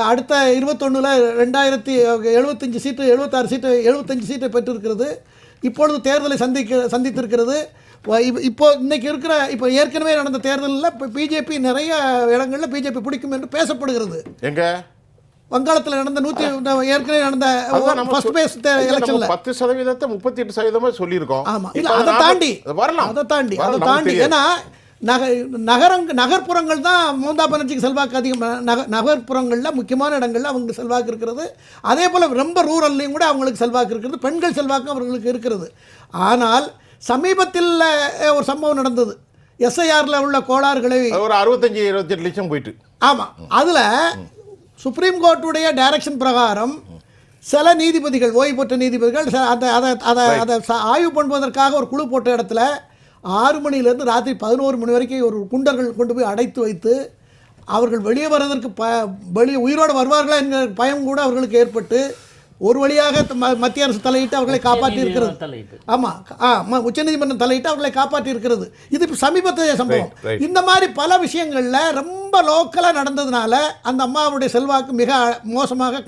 அடுத்த 21 2075 சீட்டு 76 சீட்டு 75 சீட்டை பெற்றிருக்கிறது. இப்பொழுது தேர்தலை சந்தித்திருக்கிறது. இப்போ இன்னைக்கு இருக்கிற இப்போ ஏற்கனவே நடந்த தேர்தலில் இப்போ பிஜேபி நிறைய இடங்களில் பிஜேபி பிடிக்கும் என்று பேசப்படுகிறது. எங்க வங்காளத்தில் நடந்த ஏற்கனவே நடந்த ஃபர்ஸ்ட் பேஸ் எலெக்ஷன்ல 10% 38% சொல்லியிருக்கோம். ஆமா, இல்ல அதை தாண்டி ஏன்னா நகர்ப்புறங்கள் தான் மமதா பானர்ஜிக்கு செல்வாக்கு அதிகம். நகர்ப்புறங்களில் முக்கியமான இடங்களில் அவங்களுக்கு செல்வாக்கு இருக்கிறது. அதே போல் ரொம்ப ரூரல்லையும் கூட அவங்களுக்கு செல்வாக்கு இருக்கிறது. பெண்கள் செல்வாக்கு அவர்களுக்கு இருக்கிறது. ஆனால் சமீபத்தில் ஒரு சம்பவம் நடந்தது. SIRல உள்ள கோளாறுகளை ஒரு 65-28 லட்சம் போயிட்டு. ஆமாம், அதில் சுப்ரீம் கோர்ட்டுடைய டைரக்ஷன் பிரகாரம் சில நீதிபதிகள், ஓய்வு பெற்ற நீதிபதிகள் அதை ஆய்வு பண்ணுவதற்காக ஒரு குழு போட்ட இடத்துல 6 மணியிலேருந்து ராத்திரி 11 மணி வரைக்கும் ஒரு குண்டர்கள் கொண்டு போய் அடைத்து வைத்து அவர்கள் வெளியே வர்றதற்கு வெளியே உயிரோடு வருவார்களா என்கிற பயம் கூட அவர்களுக்கு ஏற்பட்டு ஒரு வழியாக மத்திய அரசு தலையிட்டு அவர்களை காப்பாற்றி இருக்கிறது. ஆமாம், உச்சநீதிமன்றம் தலையிட்டு அவர்களை காப்பாற்றி இருக்கிறது. இது சமீபத்திய சம்பவம். இந்த மாதிரி பல விஷயங்களில் ரொம்ப லோக்கலாக நடந்ததுனால அந்த அம்மாவுடைய செல்வாக்கு மிக மோசமாக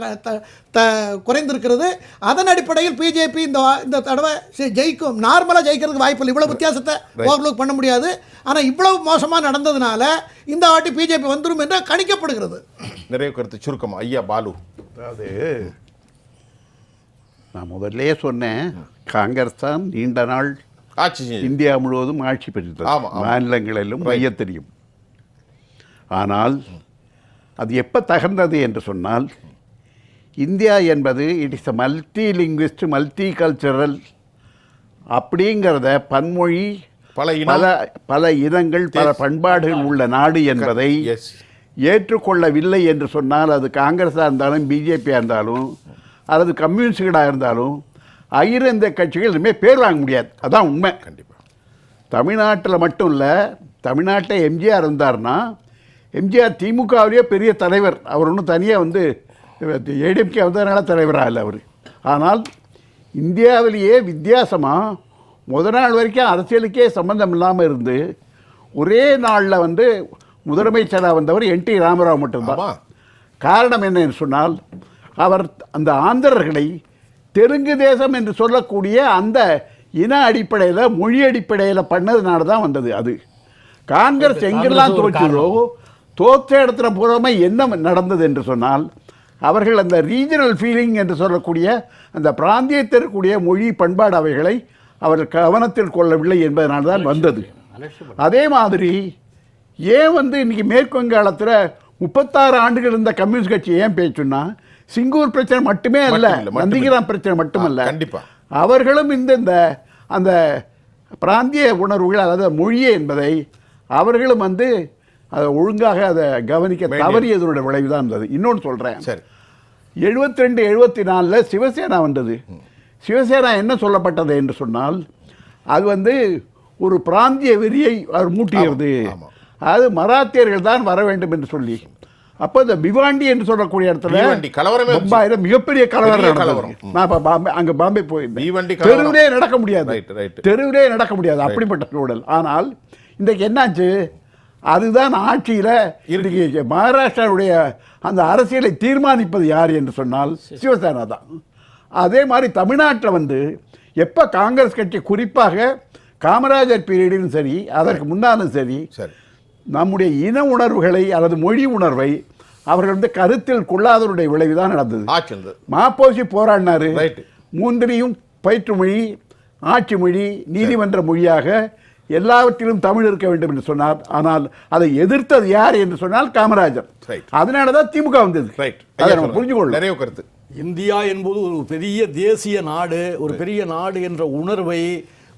குறைந்திருக்கிறது. அதன் அடிப்படையில் பிஜேபி இந்த தடவை ஜெயிக்கும். நார்மலாக ஜெயிக்கிறதுக்கு வாய்ப்பு இல்லை. இவ்வளவு வித்தியாசத்தை ஓவர்லுக் பண்ண முடியாது. ஆனால் இவ்வளவு மோசமாக நடந்ததுனால இந்த வாட்டி பிஜேபி வந்துடும் என்று கணிக்கப்படுகிறது. நிறைய கருத்து சுருக்கம். ஐயா பாலு, அதாவது நான் முதல்லே சொன்னேன், காங்கிரஸ் தான் நீண்ட நாள் ஆட்சி இந்தியா முழுவதும் ஆட்சி பெற்றது, மாநிலங்களிலும் மையத்திலையும். ஆனால் அது எப்போ தகர்ந்தது என்று சொன்னால், இந்தியா என்பது it is a multi linguist multi cultural அப்படிங்கிறத பன்மொழி பல இனங்கள் பல பண்பாடுகள் உள்ள நாடு என்பதை ஏற்றுக்கொள்ளவில்லை என்று சொன்னால், அது காங்கிரஸாக இருந்தாலும் பிஜேபியாக இருந்தாலும் அல்லது கம்யூனிஸ்டுகளாக இருந்தாலும் அகில இந்திய கட்சிகள் இனிமேல் பேர் வாங்க முடியாது. அதான் உண்மை. கண்டிப்பாக தமிழ்நாட்டில் மட்டும் இல்லை, தமிழ்நாட்டை எம்ஜிஆர் இருந்தார்னா எம்ஜிஆர் திமுகவிலேயே பெரிய தலைவர். அவர் ஒன்றும் தனியாக வந்து ஏடிஎம்கே வந்ததுனால தலைவராக இல்லை அவர். ஆனால் இந்தியாவிலேயே வித்தியாசமாக முதல் நாள் வரைக்கும் அரசியலுக்கே சம்பந்தம் இல்லாமல் இருந்து ஒரே நாளில் வந்து முதலமைச்சராக வந்தவர் NT ராமராவ் மட்டும்தான். காரணம் என்னன்னு சொன்னால், அவர் அந்த ஆந்திரர்களை தெலுங்கு தேசம் என்று சொல்லக்கூடிய அந்த இன அடிப்படையில் மொழி அடிப்படையில் பண்ணதுனால தான் வந்தது. அது காங்கிரஸ் எங்கெல்லாம் தோற்றதோ தோற்ற இடத்துல பூராமல் என்ன நடந்தது என்று சொன்னால், அவர்கள் அந்த ரீஜனல் ஃபீலிங் என்று சொல்லக்கூடிய அந்த பிராந்தியத்தில் இருக்கக்கூடிய மொழி பண்பாடு அவைகளை அவர்கள் கவனத்தில் கொள்ளவில்லை என்பதனால்தான் வந்தது. அதே மாதிரி ஏன் வந்து இன்றைக்கி மேற்கு வங்காளத்தில் 36 ஆண்டுகள் இருந்த கம்யூனிஸ்ட் கட்சி ஏன் பேச்சுன்னா, சிங்கூர் பிரச்சனை மட்டுமே அல்ல, நந்திகிராம் பிரச்சனை மட்டுமல்ல, அவர்களும் இந்த அந்த பிராந்திய உணர்வுகள், அதாவது மொழியே என்பதை அவர்களும் வந்து அதை ஒழுங்காக அதை கவனிக்க தவறியதனுடைய விளைவு தான் இருந்தது. இன்னொன்று சொல்கிறேன், 72-74 சிவசேனா வந்தது. சிவசேனா என்ன சொல்லப்பட்டது என்று சொன்னால், அது வந்து ஒரு பிராந்திய வெறியை அவர் மூட்டுகிறது. அது மராத்தியர்கள் தான் வர வேண்டும் என்று சொல்லி அப்போ இந்த பிவாண்டி என்று சொல்லக்கூடிய இடத்துல மும்பாயில மிகப்பெரிய கலவரம். நான் அங்கே பாம்பே போயிருந்தேன். தெருவிலே நடக்க முடியாது, தெருவிலே நடக்க முடியாது, அப்படிப்பட்ட சூழல். ஆனால் இன்றைக்கு என்னாச்சு, அதுதான் ஆட்சியில் இருக்கு. மகாராஷ்டிராவுடைய அந்த அரசியலை தீர்மானிப்பது யார் என்று சொன்னால் சிவசேனா தான். அதே மாதிரி தமிழ்நாட்டில் வந்து எப்போ காங்கிரஸ் கட்சி குறிப்பாக காமராஜர் பீரியடிலும் சரி அதற்கு முன்னாலும் சரி நம்முடைய இன உணர்வுகளை அல்லது மொழி உணர்வை அவர்கள் வந்து கருத்தில் கொள்ளாதவருடைய விளைவு தான் நடந்தது. மாப்போசி போராடினாரு, மூன்றிலையும் பயிற்று மொழி, ஆட்சி மொழி, நீதிமன்ற மொழியாக எல்லாவற்றிலும் தமிழ் இருக்க வேண்டும் என்று சொன்னார். ஆனால் அதை எதிர்த்தது யார் என்று சொன்னால் காமராஜர். அதனால தான் திமுக வந்தது. புரிஞ்சுக்கொள்ள நிறைய கருத்து. இந்தியா என்பது ஒரு பெரிய தேசிய நாடு, ஒரு பெரிய நாடு என்ற உணர்வை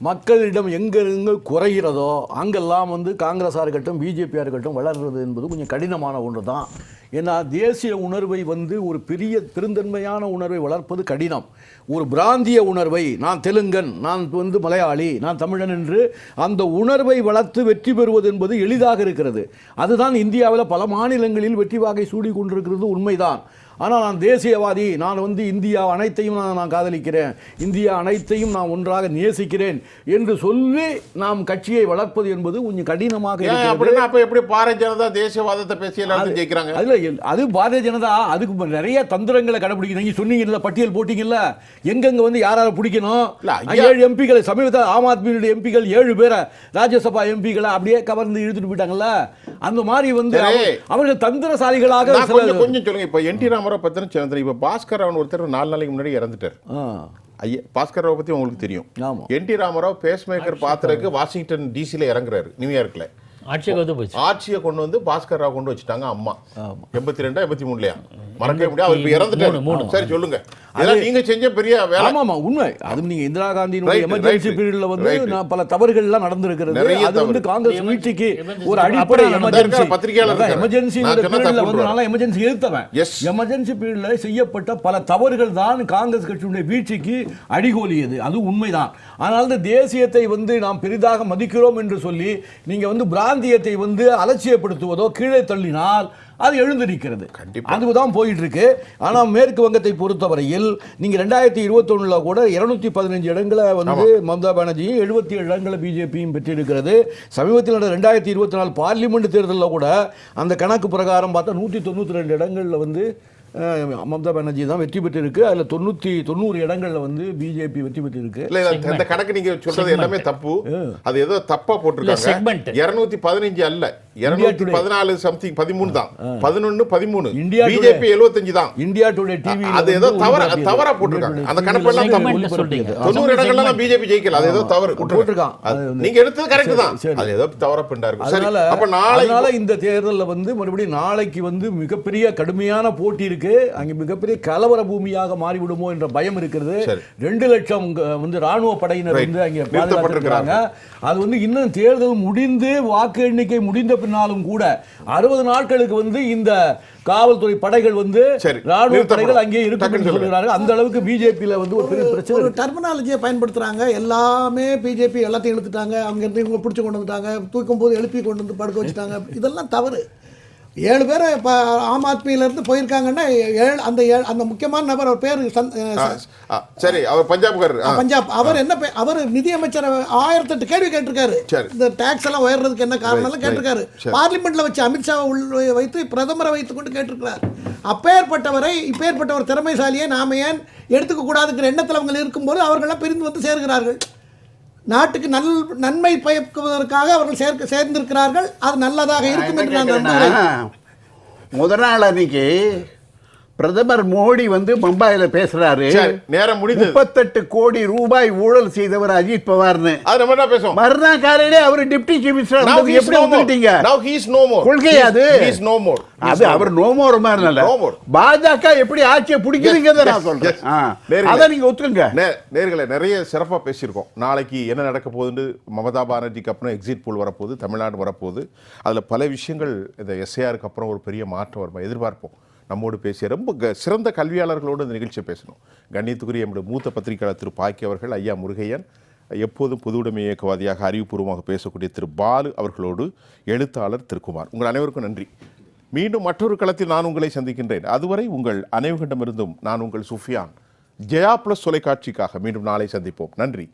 மக்களிடம் எங்கெங்கு குறைகிறதோ அங்கெல்லாம் வந்து காங்கிரஸாக இருக்கட்டும் பிஜேபியாக இருக்கட்டும் வளர்றது என்பது கொஞ்சம் கடினமான ஒன்று தான். ஏன்னா தேசிய உணர்வை வந்து ஒரு பெருந்தன்மையான உணர்வை வளர்ப்பது கடினம். ஒரு பிராந்திய உணர்வை, நான் தெலுங்கன், நான் வந்து மலையாளி, நான் தமிழன் என்று அந்த உணர்வை வளர்த்து வெற்றி பெறுவது என்பது எளிதாக இருக்கிறது. அதுதான் இந்தியாவில் பல மாநிலங்களில் வெற்றி வாகை சூடி கொண்டிருக்கிறது உண்மைதான். ஆனால் நான் தேசியவாதி, நான் வந்து இந்தியா அனைத்தையும் நான் காதலிக்கிறேன், இந்தியா அனைத்தையும் நான் ஒன்றாக நேசிக்கிறேன் என்று சொல்லி நாம் கட்சியை வளர்ப்பது என்பது கொஞ்சம் கடினமாக இருக்கிறது. எப்படி பாரதிய ஜனதா தேசியவாதத்தை பேசி எல்லாரும் ஜெயிக்கிறாங்க? அது பாரதிய ஜனதா அதுக்கு நிறைய தந்திரங்களை கடைபிடிக்கணும். நீங்க சொன்னீங்கல்ல, பட்டியல் போட்டீங்கல்ல, எங்கெங்க வந்து யாரால பிடிக்கணும். 7 எம்பிகளை சமீபத்தில் ஆம் ஆத்மியுடைய எம்பிகள் 7 பேரை ராஜ்யசபா எம்பிகளை அப்படியே கவர்ந்து இழுத்துட்டு போயிட்டாங்கல்ல. அந்த மாதிரி வந்து அவர்கள் தந்திரசாலிகளாக கொஞ்சம் சொல்லுங்க. இப்போ என்டி ராமராவ் பத்தின இப்போ பாஸ்கர் ராவ் ஒருத்தர் 4 நாளைக்கு முன்னாடி இறந்துட்டார். பாஸ்கர் ராவ் பத்தி உங்களுக்கு தெரியும். என்டி ராமராவ் பேஸ்மேக்கர் பாத்திரக்கு வாஷிங்டன் டிசில இறங்குறாரு, நியூயார்க்ல. ஆட்சியை கொண்டு வந்து பாஸ்கர் ராவ் கொண்டு வச்சுட்டாங்க. அம்மா 82 83 மறக்கவே முடியாது. அவர் இறந்துட்டாரு. சரி சொல்லுங்க, நீங்க செஞ்ச பெரிய வேலை. ஆமாமா உண்மை. அது நீங்க இந்திரா காந்தியினுடைய எமர்ஜென்சி பீரியட்ல வந்து பல தவறுகள் எல்லாம் நடந்திருக்கிறது. அது வந்து காங்கிரஸ் வீழ்ச்சிக்கு ஒரு அடிப்படை. எமர்ஜென்சி பத்திரிகையாளர் எமர்ஜென்சி பீரியட்ல வந்து நான் எமர்ஜென்சி எழுத்தவன். எமர்ஜென்சி பீரியட்ல செய்யப்பட்ட பல தவறுகள் தான் காங்கிரஸ் கட்சியுடைய வீழ்ச்சிக்கு அடிகோலியது. அது உண்மைதான். ஆனால் இந்த தேசியத்தை வந்து நாம் பெரிதாக மதிக்கிறோம் என்று சொல்லி நீங்க வந்து பிராந்தியத்தை வந்து அலட்சியப்படுத்துவதோ கீழே தள்ளினால் அது எழுந்து நிற்கிறது. அதுதான் போயிட்டு இருக்கு. ஆனால் மேற்கு வங்கத்தை பொறுத்தவரையில் நீங்க 2021 கூட 215 இடங்களை வந்து மம்தா பானர்ஜியும் 77 இடங்களை பிஜேபியும் பெற்றிருக்கிறது. சமீபத்தில் 2024 பார்லிமெண்ட் தேர்தலில் கூட அந்த கணக்கு பிரகாரம் பார்த்தா 192 இடங்கள்ல வந்து மம்தா பானர்ஜி தான் வெற்றி பெற்று இருக்கு. அதுல 90 இடங்கள்ல வந்து பிஜேபி வெற்றி பெற்று இருக்கு. இந்த கணக்கு நீங்க சொல்றது எல்லாமே தப்பு. அது ஏதோ தப்பா போட்டுருக்காங்க. 215 அல்ல, 214 சம்திங் 13 தான். 11 13 இந்தியா பிஜேபி 75 தான். இந்தியா டுடே டிவி அது ஏதோ தவறா போட்டுருக்காங்க. அந்த கணக்கு எல்லாம் தப்பு. 90 இடங்கள்ல தான் பிஜேபி ஜெயிக்கல. அது ஏதோ தவறு போட்டுருக்காங்க. நீங்க எடுத்தது கரெக்ட் தான். அது ஏதோ தவறா பண்ணாரு. அப்ப நாளைக்கு இந்த தேர்தல்ல வந்து மறுபடியும் நாளைக்கு வந்து மிகப்பெரிய கடுமையான போட்டி இருக்கு. அங்கே மிகப்பெரிய கலவர பூமியாக மாறிவிடுமோ என்ற பயம் இருக்கிறது. 2 லட்சம் வந்து ராணுவ படையினர் வந்து அங்கே பாதுகாத்திருக்கிறாங்க. அது வந்து இன்னும் தேர்தல் முடிந்து வாக்கு எண்ணிக்கை முடிந்த பின்னாலும் கூட 60 நாட்களுக்கு வந்து இந்த காவல்துறை படைகள் வந்து ராணுவ படைகள் அங்கே இருக்கும் சொல்கிறார்கள். அந்த அளவுக்கு பிஜேபியில் வந்து ஒரு பெரிய பிரச்சனை. ஒரு டெர்மினாலஜியை பயன்படுத்துறாங்க. எல்லாமே பிஜேபி எல்லாத்தையும் எடுத்துட்டாங்க, அங்க இருந்து இவங்க பிடிச்சி கொண்டு வந்துட்டாங்க, தூக்கும் போது எழுப்பி கொண்டு வந்து படுக்க வச்சுட்டாங்க. இதெல்லாம் தவறு. 7 பேர் இப்போ ஆம் ஆத்மியிலேருந்து போயிருக்காங்கன்னா அந்த முக்கியமான நபர், அவர் பேர் சரி, அவர் பஞ்சாப். அவர் என்ன அவர் நிதியமைச்சர் 1008 கேள்வி கேட்டிருக்காரு. இந்த டாக்ஸ் எல்லாம் உயர்றதுக்கு என்ன காரணம் கேட்டிருக்காரு. பார்லிமெண்ட்ல வச்சு அமித்ஷாவை வைத்து பிரதமரை வைத்துக் கொண்டு கேட்டிருக்கிறார். இப்பேற்பட்டவர் திறமைசாலியை நாம ஏன் எடுத்துக்க கூடாதுங்கிற எண்ணத்தில் அவங்க இருக்கும்போது அவர்களெல்லாம் பிரிந்து வந்து சேர்கிறார்கள். நாட்டுக்கு நன்மை பயக்குவதற்காக அவர்கள் சேர்ந்திருக்கிறார்கள். அது நல்லதாக இருக்கும் என்று நான் நம்புகிறேன். முதல் நாள் அன்னைக்கு பிரதமர் மோடி வந்து மும்பையில் பேசுறாரு. நேரம் முடிந்து 38 கோடி ரூபாய் ஊழல் செய்தவர் அஜித் பவார்னு. மறுநாள் காலையிலே அவர் டிப்டி சீஃப் மினிஸ்டர். எப்படி வந்துட்டீங்க? கொள்கை அது. அது அவர் நோமோர் மாதிரி இல்ல. பாஜக எப்படி ஆட்சியை பிடிக்குதுங்கிறத நான் சொல்றேன். அதை நீங்க ஒத்துக்குங்க. நேர்களை நிறைய சிறப்பா பேசியிருக்கோம். நாளைக்கு என்ன நடக்க போகுதுன்னு மமதா பானர்ஜிக்கு அப்புறம் எக்ஸிட் போல் வரப்போகுது, தமிழ்நாடு வரப்போகுது. அதுல பல விஷயங்கள் இந்த எஸ்ஐஆருக்கு அப்புறம் ஒரு பெரிய மாற்றம் வரும் எதிர்பார்ப்போம். நம்மோடு பேசிய ரொம்ப சிறந்த கல்வியாளர்களோடு இந்த நிகழ்ச்சியை பேசணும். கண்ணியத்துக்குரிய நம்முடைய மூத்த பத்திரிகையாளர் திரு பாக்கி அவர்கள், ஐயா முருகையன், எப்போதும் பொது உடைமை இயக்கவாதியாக அறிவுபூர்வமாக பேசக்கூடிய திரு பாலு அவர்களோடு எழுத்தாளர் திரு குமார். உங்கள் அனைவருக்கும் நன்றி. மீண்டும் மற்றொரு களத்தில் நான் உங்களை சந்திக்கின்றேன். அதுவரை உங்கள் அனைவரிடமிருந்தும் நான் உங்கள் சுஃபியான். ஜெயா பிளஸ் தொலைக்காட்சிக்காக மீண்டும் நாளை சந்திப்போம். நன்றி.